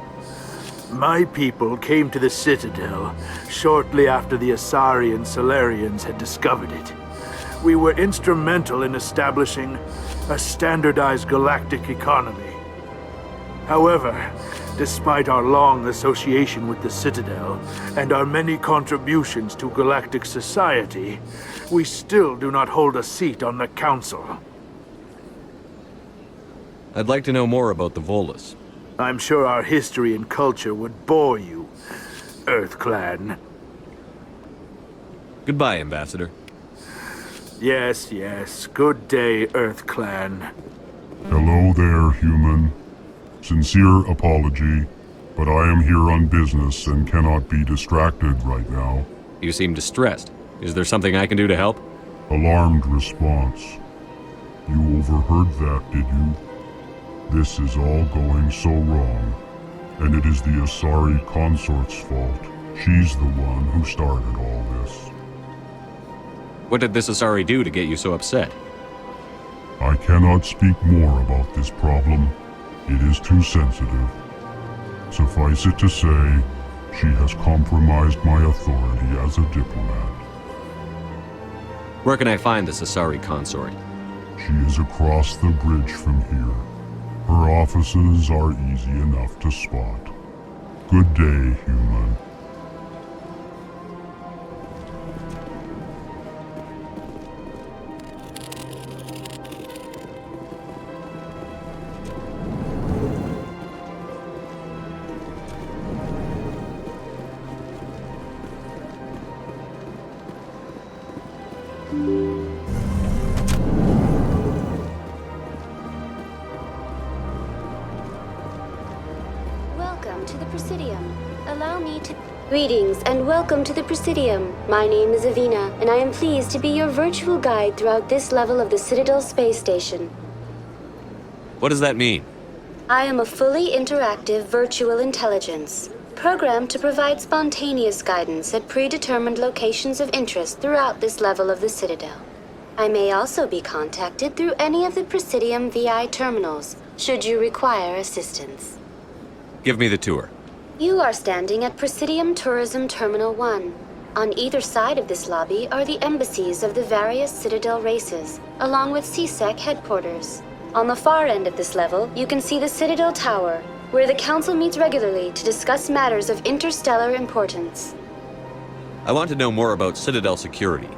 My people came to the Citadel shortly after the Asari and Solarians had discovered it. We were instrumental in establishing a standardized galactic economy. However, despite our long association with the Citadel and our many contributions to galactic society, we still do not hold a seat on the Council. I'd like to know more about the Volus. I'm sure our history and culture would bore you, EarthClan. Goodbye, Ambassador. Yes, yes. Good day, EarthClan. Hello there, human. Sincere apology, but I am here on business and cannot be distracted right now. You seem distressed. Is there something I can do to help? Alarmed response. You overheard that, did you? This is all going so wrong, and it is the Asari consort's fault. She's the one who started all this. What did this Asari do to get you so upset? I cannot speak more about this problem. It is too sensitive. Suffice it to say, she has compromised my authority as a diplomat. Where can I find this Asari consort? She is across the bridge from here. Her offices are easy enough to spot. Good day, human. Welcome to the Presidium. Allow me to... Greetings and welcome to the Presidium. My name is Avina, and I am pleased to be your virtual guide throughout this level of the Citadel space station. What does that mean? I am a fully interactive virtual intelligence, programmed to provide spontaneous guidance at predetermined locations of interest throughout this level of the Citadel. I may also be contacted through any of the Presidium VI terminals, should you require assistance. Give me the tour. You are standing at Presidium Tourism Terminal 1. On either side of this lobby are the embassies of the various Citadel races, along with CSEC headquarters. On the far end of this level, you can see the Citadel Tower, where the Council meets regularly to discuss matters of interstellar importance. I want to know more about Citadel Security.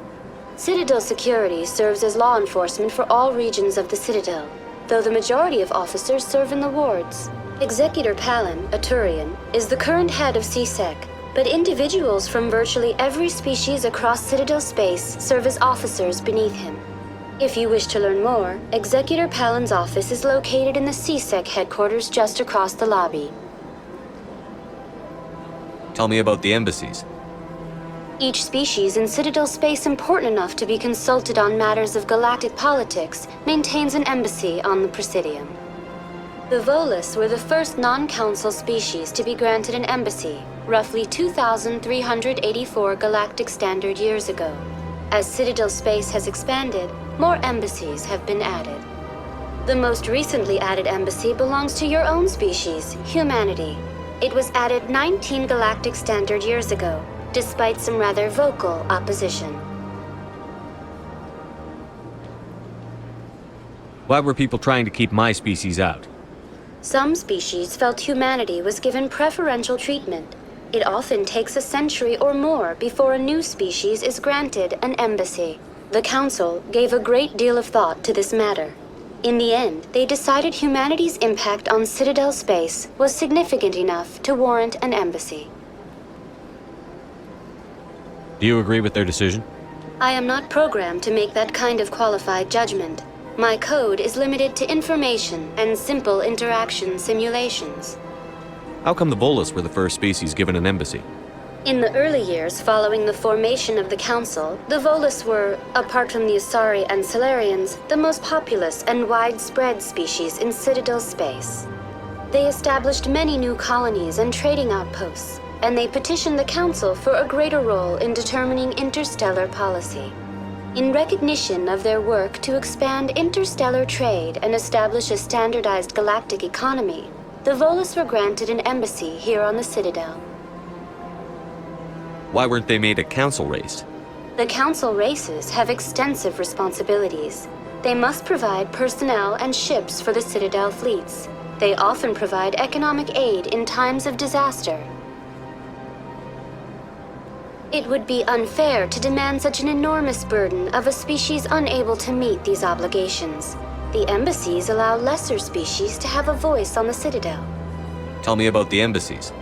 Citadel Security serves as law enforcement for all regions of the Citadel, though the majority of officers serve in the wards. Executor Palin, a Turian, is the current head of CSEC, but individuals from virtually every species across Citadel space serve as officers beneath him. If you wish to learn more, Executor Palin's office is located in the CSEC headquarters just across the lobby. Tell me about the embassies. Each species in Citadel space important enough to be consulted on matters of galactic politics maintains an embassy on the Presidium. The Volus were the first non-council species to be granted an embassy, roughly 2,384 galactic standard years ago. As Citadel space has expanded, more embassies have been added. The most recently added embassy belongs to your own species, humanity. It was added 19 galactic standard years ago, despite some rather vocal opposition. Why were people trying to keep my species out? Some species felt humanity was given preferential treatment. It often takes a century or more before a new species is granted an embassy. The Council gave a great deal of thought to this matter. In the end, they decided humanity's impact on Citadel space was significant enough to warrant an embassy. Do you agree with their decision? I am not programmed to make that kind of qualified judgment. My code is limited to information and simple interaction simulations. How come the Volus were the first species given an embassy? In the early years following the formation of the Council, the Volus were, apart from the Asari and Solarians, the most populous and widespread species in Citadel space. They established many new colonies and trading outposts, and they petitioned the Council for a greater role in determining interstellar policy. In recognition of their work to expand interstellar trade and establish a standardized galactic economy, the Volus were granted an embassy here on the Citadel. Why weren't they made a council race? The Council races have extensive responsibilities. They must provide personnel and ships for the Citadel fleets. They often provide economic aid in times of disaster. It would be unfair to demand such an enormous burden of a species unable to meet these obligations. The embassies allow lesser species to have a voice on the Citadel. Tell me about the embassies.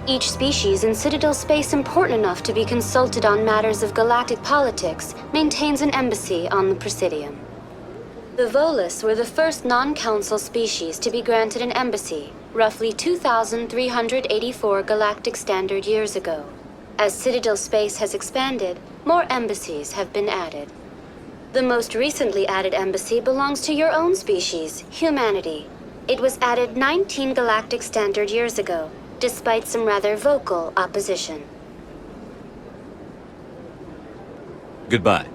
Each species in Citadel space important enough to be consulted on matters of galactic politics maintains an embassy on the Presidium. The Volus were the first non-council species to be granted an embassy, roughly 2,384 galactic standard years ago. As Citadel space has expanded, more embassies have been added. The most recently added embassy belongs to your own species, humanity. It was added 19 galactic standard years ago, despite some rather vocal opposition. Goodbye.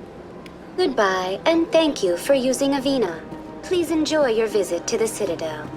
Goodbye, and thank you for using Avina. Please enjoy your visit to the Citadel.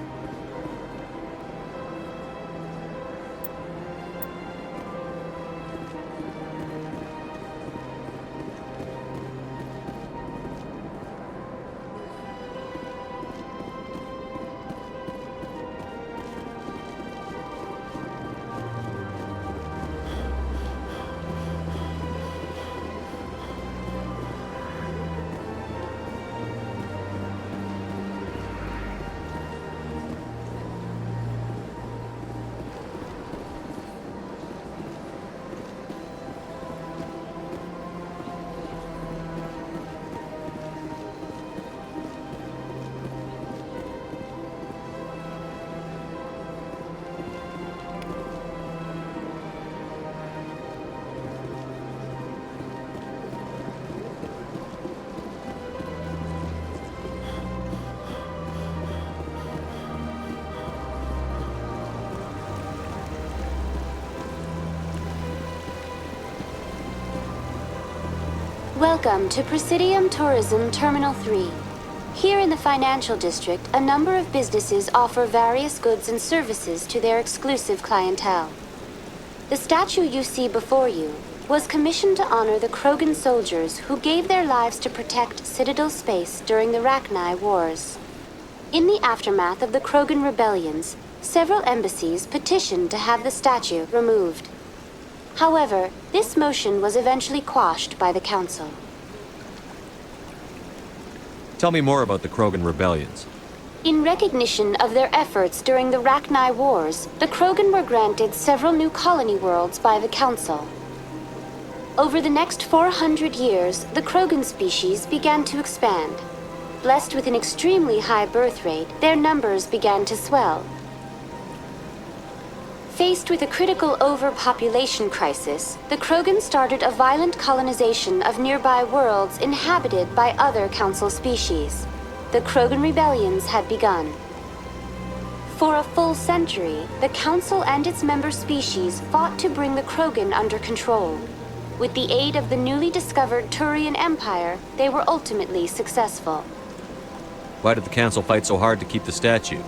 Welcome to Presidium Tourism Terminal 3. Here in the financial district, a number of businesses offer various goods and services to their exclusive clientele. The statue you see before you was commissioned to honor the Krogan soldiers who gave their lives to protect Citadel space during the Rachni Wars. In the aftermath of the Krogan rebellions, several embassies petitioned to have the statue removed. However, this motion was eventually quashed by the Council. Tell me more about the Krogan rebellions. In recognition of their efforts during the Rachni Wars, the Krogan were granted several new colony worlds by the Council. Over the next 400 years, the Krogan species began to expand. Blessed with an extremely high birth rate, their numbers began to swell. Faced with a critical overpopulation crisis, the Krogan started a violent colonization of nearby worlds inhabited by other Council species. The Krogan rebellions had begun. For a full century, the Council and its member species fought to bring the Krogan under control. With the aid of the newly discovered Turian Empire, they were ultimately successful. Why did the Council fight so hard to keep the statue?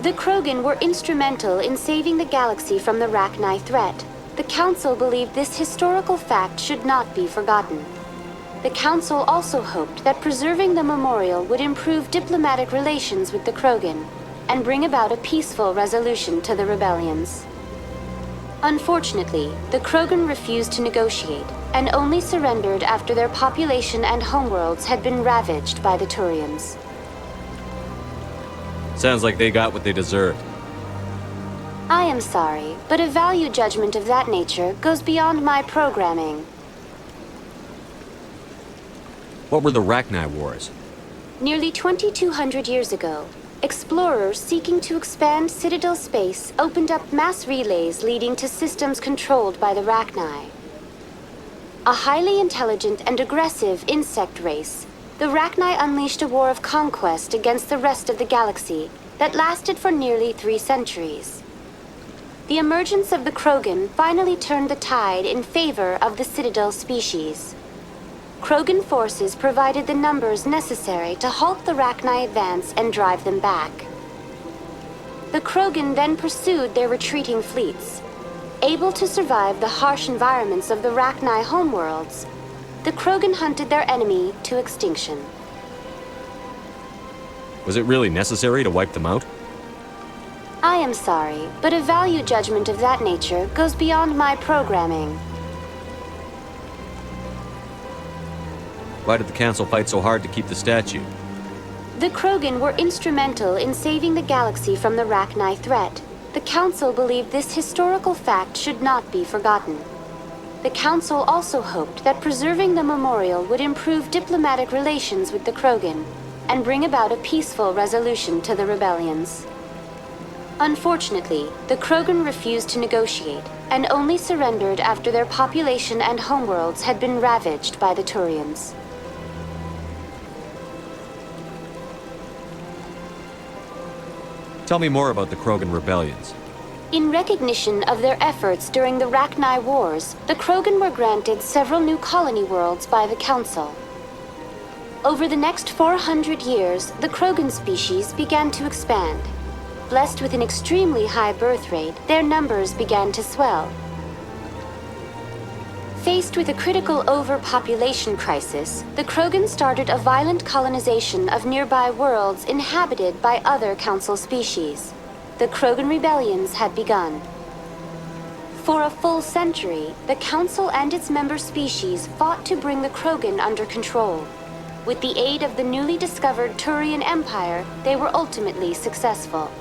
The Krogan were instrumental in saving the galaxy from the Rachni threat. The Council believed this historical fact should not be forgotten. The Council also hoped that preserving the memorial would improve diplomatic relations with the Krogan and bring about a peaceful resolution to the rebellions. Unfortunately, the Krogan refused to negotiate and only surrendered after their population and homeworlds had been ravaged by the Turians. Sounds like they got what they deserved. I am sorry, but a value judgment of that nature goes beyond my programming. What were the Rachni Wars? Nearly 2,200 years ago, explorers seeking to expand Citadel space opened up mass relays leading to systems controlled by the Rachni. A highly intelligent and aggressive insect race, the Rachni unleashed a war of conquest against the rest of the galaxy that lasted for nearly 3 centuries. The emergence of the Krogan finally turned the tide in favor of the Citadel species. Krogan forces provided the numbers necessary to halt the Rachni advance and drive them back. The Krogan then pursued their retreating fleets. Able to survive the harsh environments of the Rachni homeworlds, the Krogan hunted their enemy to extinction. Was it really necessary to wipe them out? I am sorry, but a value judgment of that nature goes beyond my programming. Why did the Council fight so hard to keep the statue? The Krogan were instrumental in saving the galaxy from the Rachni threat. The Council believed this historical fact should not be forgotten. The Council also hoped that preserving the memorial would improve diplomatic relations with the Krogan and bring about a peaceful resolution to the rebellions. Unfortunately, the Krogan refused to negotiate and only surrendered after their population and homeworlds had been ravaged by the Turians. Tell me more about the Krogan rebellions. In recognition of their efforts during the Rachni Wars, the Krogan were granted several new colony worlds by the Council. Over the next 400 years, the Krogan species began to expand. Blessed with an extremely high birth rate, their numbers began to swell. Faced with a critical overpopulation crisis, the Krogan started a violent colonization of nearby worlds inhabited by other Council species. The Krogan rebellions had begun. For a full century, the Council and its member species fought to bring the Krogan under control. With the aid of the newly discovered Turian Empire, they were ultimately successful.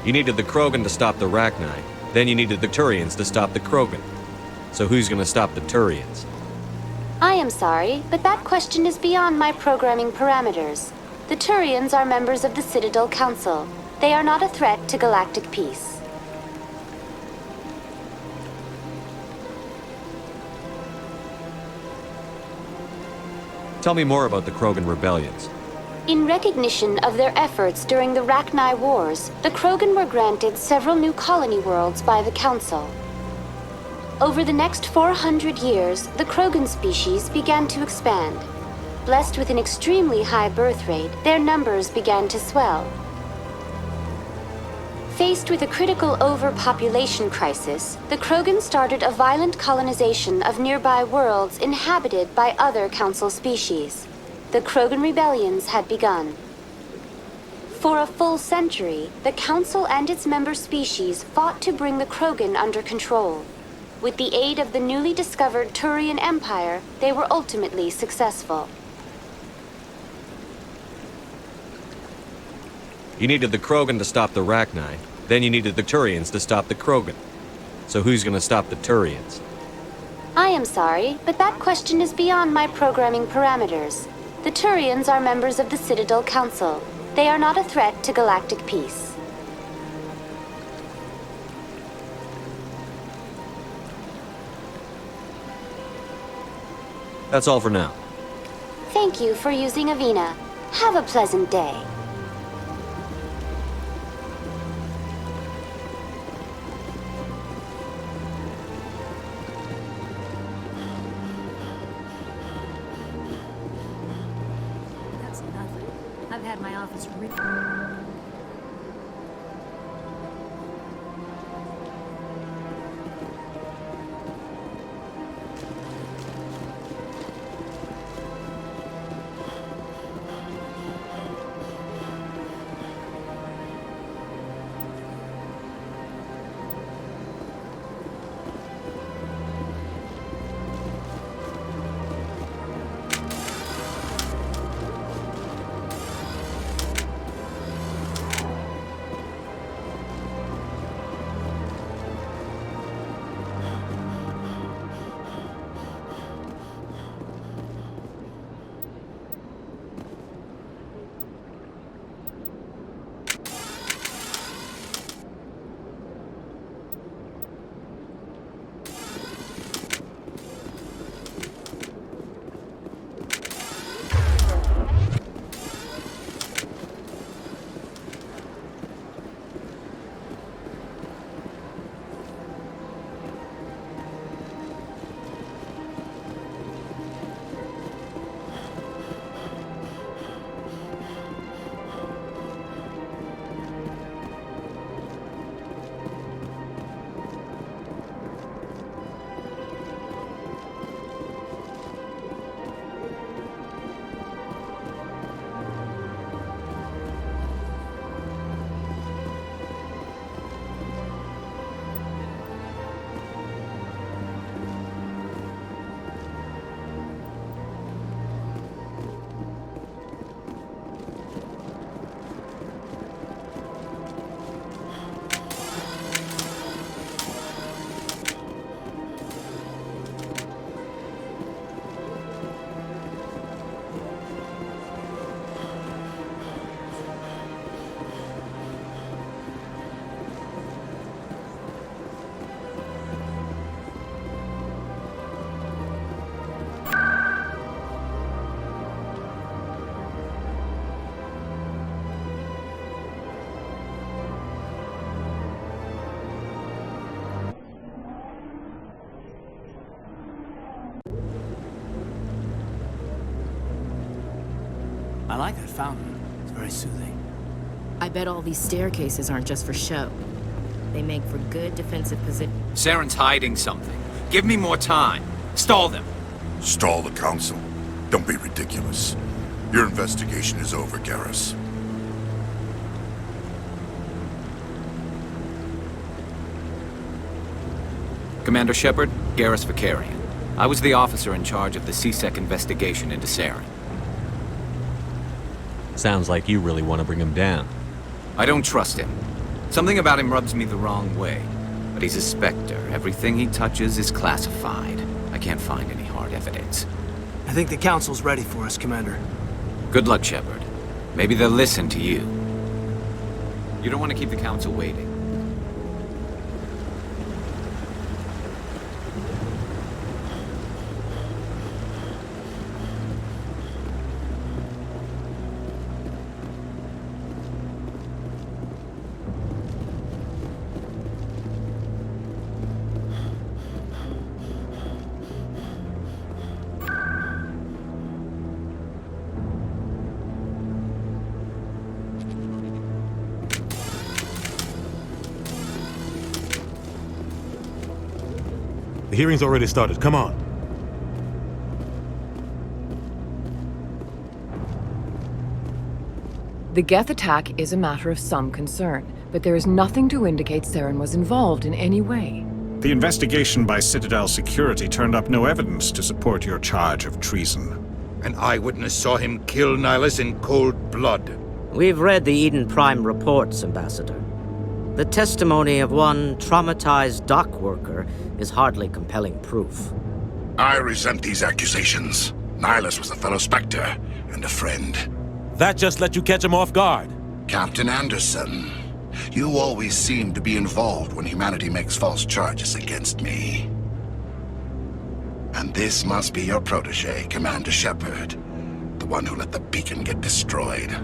You needed the Krogan to stop the Rachni. Then you needed the Turians to stop the Krogan. So who's gonna stop the Turians? I am sorry, but that question is beyond my programming parameters. The Turians are members of the Citadel Council. They are not a threat to galactic peace. Tell me more about the Krogan rebellions. In recognition of their efforts during the Rachni Wars, the Krogan were granted several new colony worlds by the Council. Over the next 400 years, the Krogan species began to expand. Blessed with an extremely high birth rate, their numbers began to swell. Faced with a critical overpopulation crisis, the Krogan started a violent colonization of nearby worlds inhabited by other Council species. The Krogan rebellions had begun. For a full century, the Council and its member species fought to bring the Krogan under control. With the aid of the newly discovered Turian Empire, they were ultimately successful. You needed the Krogan to stop the Rachni, then you needed the Turians to stop the Krogan. So who's gonna stop the Turians? I am sorry, but that question is beyond my programming parameters. The Turians are members of the Citadel Council. They are not a threat to galactic peace. That's all for now. Thank you for using Avina. Have a pleasant day. That's nothing. I've had my office ripped. I like that fountain. It's very soothing. I bet all these staircases aren't just for show. They make for good defensive position. Saren's hiding something. Give me more time. Stall them. Stall the Council? Don't be ridiculous. Your investigation is over, Garrus. Commander Shepard, Garrus Vakarian. I was the officer in charge of the C-Sec investigation into Saren. Sounds like you really want to bring him down. I don't trust him. Something about him rubs me the wrong way. But he's a Spectre. Everything he touches is classified. I can't find any hard evidence. I think the Council's ready for us, Commander. Good luck, Shepard. Maybe they'll listen to you. You don't want to keep the Council waiting. The hearing's already started. Come on. The Geth attack is a matter of some concern, but there is nothing to indicate Saren was involved in any way. The investigation by Citadel Security turned up no evidence to support your charge of treason. An eyewitness saw him kill Nihilus in cold blood. We've read the Eden Prime reports, Ambassador. The testimony of one traumatized dock worker is hardly compelling proof. I resent these accusations. Nihilus was a fellow Spectre and a friend. That just let you catch him off guard. Captain Anderson, you always seem to be involved when humanity makes false charges against me. And this must be your protege, Commander Shepard, the one who let the beacon get destroyed.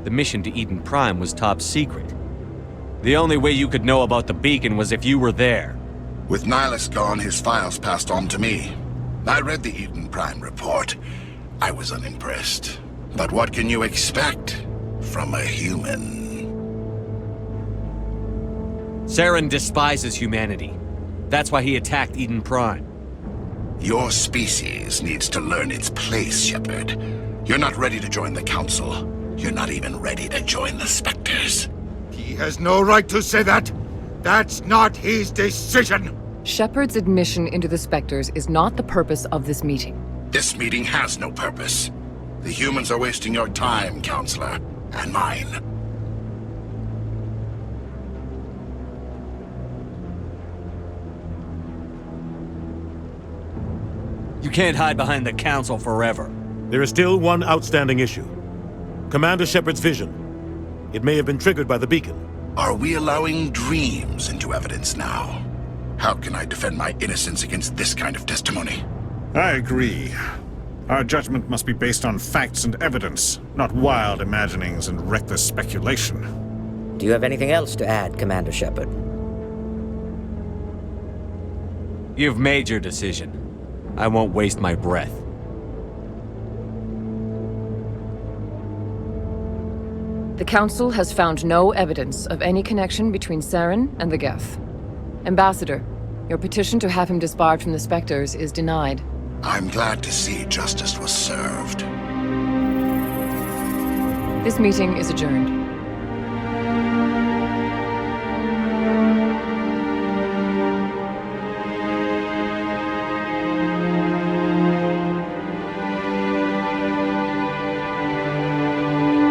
The mission to Eden Prime was top secret. The only way you could know about the beacon was if you were there. With Nihilus gone, his files passed on to me. I read the Eden Prime report. I was unimpressed. But what can you expect from a human? Saren despises humanity. That's why he attacked Eden Prime. Your species needs to learn its place, Shepard. You're not ready to join the Council. You're not even ready to join the Spectres. He has no right to say that. That's not his decision. Shepard's admission into the Spectres is not the purpose of this meeting. This meeting has no purpose. The humans are wasting your time, Counselor, and mine. You can't hide behind the Council forever. There is still one outstanding issue. Commander Shepard's vision. It may have been triggered by the beacon. Are we allowing dreams into evidence now? How can I defend my innocence against this kind of testimony? I agree. Our judgment must be based on facts and evidence, not wild imaginings and reckless speculation. Do you have anything else to add, Commander Shepard? You've made your decision. I won't waste my breath. The Council has found no evidence of any connection between Saren and the Geth. Ambassador, your petition to have him disbarred from the Spectres is denied. I'm glad to see justice was served. This meeting is adjourned.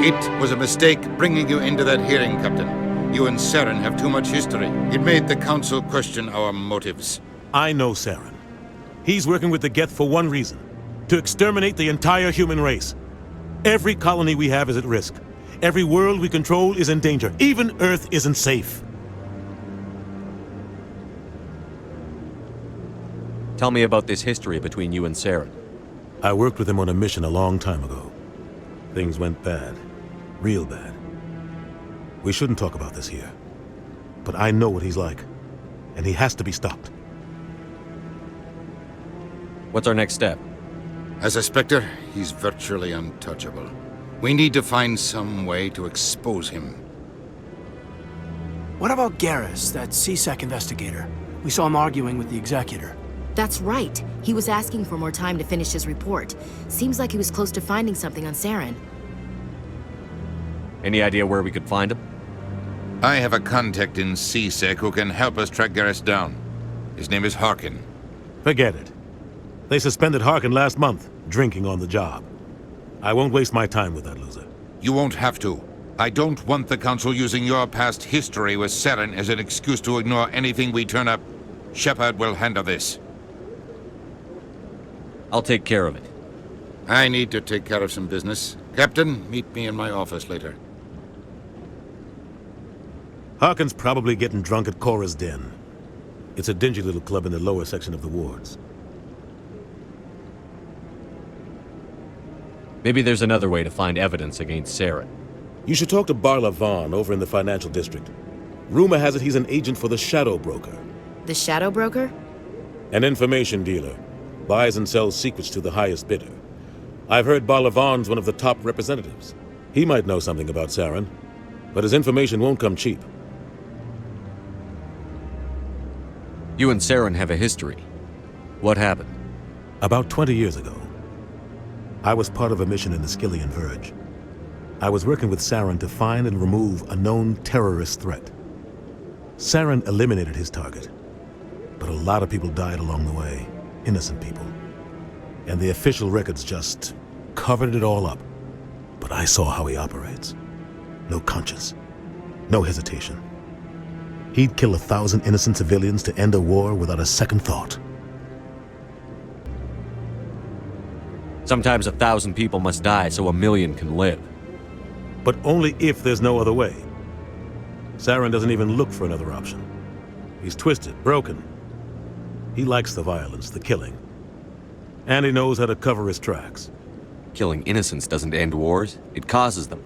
It was a mistake bringing you into that hearing, Captain. You and Saren have too much history. It made the Council question our motives. I know Saren. He's working with the Geth for one reason. To exterminate the entire human race. Every colony we have is at risk. Every world we control is in danger. Even Earth isn't safe. Tell me about this history between you and Saren. I worked with him on a mission a long time ago. Things went bad. Real bad. We shouldn't talk about this here. But I know what he's like. And he has to be stopped. What's our next step? As a Spectre, he's virtually untouchable. We need to find some way to expose him. What about Garrus, that CSEC investigator? We saw him arguing with the Executor. That's right. He was asking for more time to finish his report. Seems like he was close to finding something on Saren. Any idea where we could find him? I have a contact in CSEC who can help us track Garrus down. His name is Harkin. Forget it. They suspended Harkin last month, drinking on the job. I won't waste my time with that loser. You won't have to. I don't want the Council using your past history with Saren as an excuse to ignore anything we turn up. Shepard will handle this. I'll take care of it. I need to take care of some business. Captain, meet me in my office later. Harkin's probably getting drunk at Cora's Den. It's a dingy little club in the lower section of the wards. Maybe there's another way to find evidence against Saren. You should talk to Barla Vaughn over in the financial district. Rumor has it he's an agent for the Shadow Broker. The Shadow Broker? An information dealer. Buys and sells secrets to the highest bidder. I've heard Barla Vaughn's one of the top representatives. He might know something about Saren. But his information won't come cheap. You and Saren have a history. What happened? About 20 years ago, I was part of a mission in the Skillian Verge. I was working with Saren to find and remove a known terrorist threat. Saren eliminated his target, but a lot of people died along the way, innocent people. And the official records just covered it all up. But I saw how he operates. No conscience, no hesitation. He'd kill 1,000 innocent civilians to end a war without a second thought. Sometimes 1,000 people must die so 1,000,000 can live. But only if there's no other way. Saren doesn't even look for another option. He's twisted, broken. He likes the violence, the killing. And he knows how to cover his tracks. Killing innocents doesn't end wars, it causes them.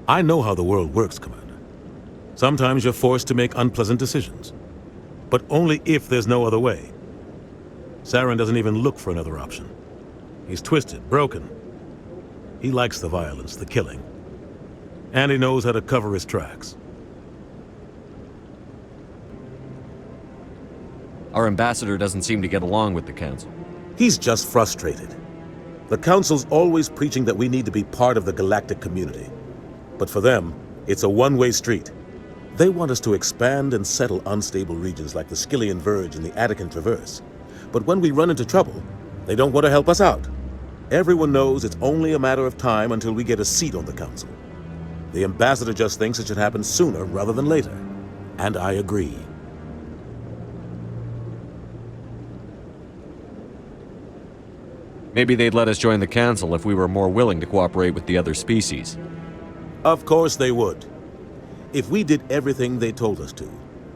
I know how the world works, Commander. Sometimes you're forced to make unpleasant decisions. But only if there's no other way. Saren doesn't even look for another option. He's twisted, broken. He likes the violence, the killing. And he knows how to cover his tracks. Our ambassador doesn't seem to get along with the Council. He's just frustrated. The Council's always preaching that we need to be part of the galactic community. But for them, it's a one-way street. They want us to expand and settle unstable regions like the Skillian Verge and the Attican Traverse. But when we run into trouble, they don't want to help us out. Everyone knows it's only a matter of time until we get a seat on the Council. The ambassador just thinks it should happen sooner rather than later. And I agree. Maybe they'd let us join the Council if we were more willing to cooperate with the other species. Of course they would. If we did everything they told us to,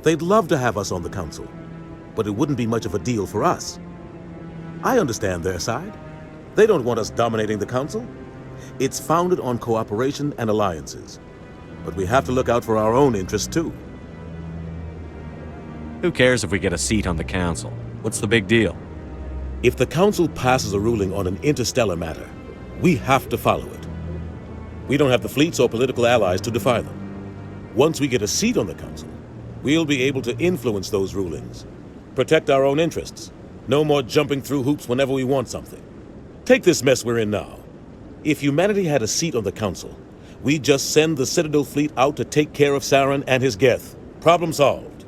they'd love to have us on the Council. But it wouldn't be much of a deal for us. I understand their side. They don't want us dominating the Council. It's founded on cooperation and alliances. But we have to look out for our own interests too. Who cares if we get a seat on the Council? What's the big deal? If the Council passes a ruling on an interstellar matter, we have to follow it. We don't have the fleets or political allies to defy them. Once we get a seat on the Council, we'll be able to influence those rulings, protect our own interests. No more jumping through hoops whenever we want something. Take this mess we're in now. If humanity had a seat on the Council, we'd just send the Citadel fleet out to take care of Saren and his Geth. Problem solved.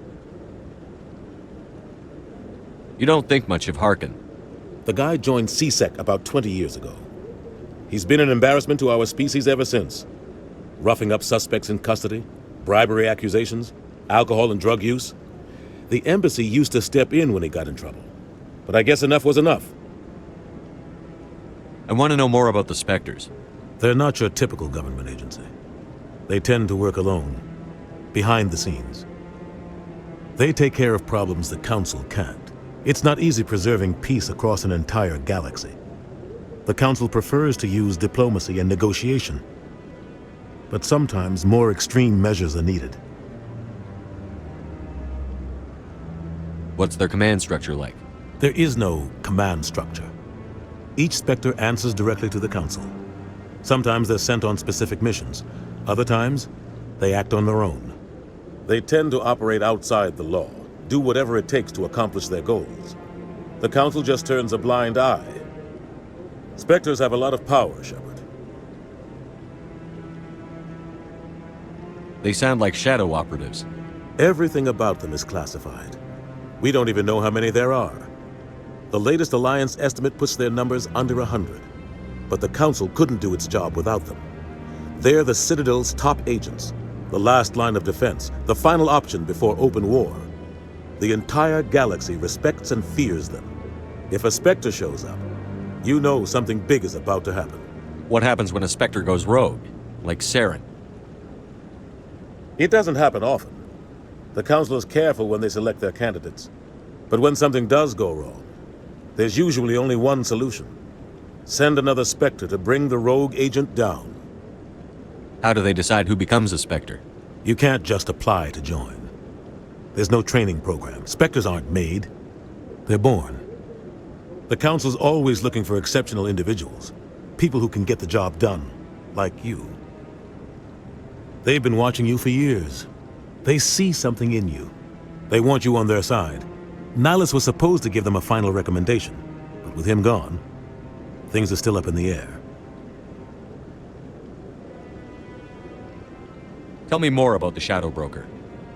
You don't think much of Harkin. The guy joined CSEC about 20 years ago. He's been an embarrassment to our species ever since. Roughing up suspects in custody, bribery accusations, alcohol and drug use. The embassy used to step in when he got in trouble. But I guess enough was enough. I want to know more about the Spectres. They're not your typical government agency. They tend to work alone, behind the scenes. They take care of problems the Council can't. It's not easy preserving peace across an entire galaxy. The Council prefers to use diplomacy and negotiation. But sometimes more extreme measures are needed. What's their command structure like? There is no command structure. Each Spectre answers directly to the Council. Sometimes they're sent on specific missions. Other times, they act on their own. They tend to operate outside the law, do whatever it takes to accomplish their goals. The Council just turns a blind eye. Spectres have a lot of power, Shepard. They sound like shadow operatives. Everything about them is classified. We don't even know how many there are. The latest Alliance estimate puts their numbers under 100. But the Council couldn't do its job without them. They're the Citadel's top agents, the last line of defense, the final option before open war. The entire galaxy respects and fears them. If a Spectre shows up, you know something big is about to happen. What happens when a Spectre goes rogue, like Saren? It doesn't happen often. The Council is careful when they select their candidates. But when something does go wrong, there's usually only one solution. Send another Spectre to bring the rogue agent down. How do they decide who becomes a Spectre? You can't just apply to join. There's no training program. Spectres aren't made. They're born. The Council's always looking for exceptional individuals. People who can get the job done, like you. They've been watching you for years. They see something in you. They want you on their side. Nihilus was supposed to give them a final recommendation, but with him gone, things are still up in the air. Tell me more about the Shadow Broker.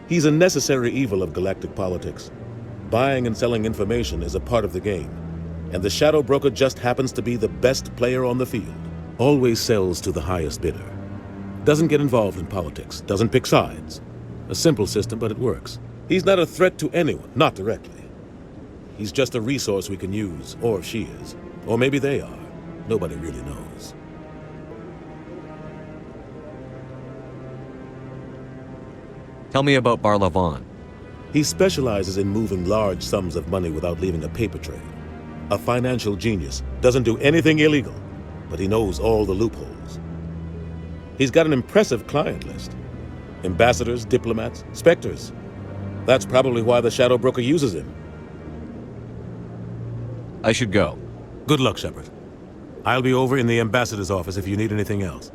He's a necessary evil of galactic politics. Buying and selling information is a part of the game, and the Shadow Broker just happens to be the best player on the field. Always sells to the highest bidder. Doesn't get involved in politics, doesn't pick sides. A simple system, but it works. He's not a threat to anyone, not directly. He's just a resource we can use, or she is. Or maybe they are. Nobody really knows. Tell me about Barlavon. He specializes in moving large sums of money without leaving a paper trail. A financial genius, doesn't do anything illegal, but he knows all the loopholes. He's got an impressive client list. Ambassadors, diplomats, specters. That's probably why the Shadow Broker uses him. I should go. Good luck, Shepard. I'll be over in the ambassador's office if you need anything else.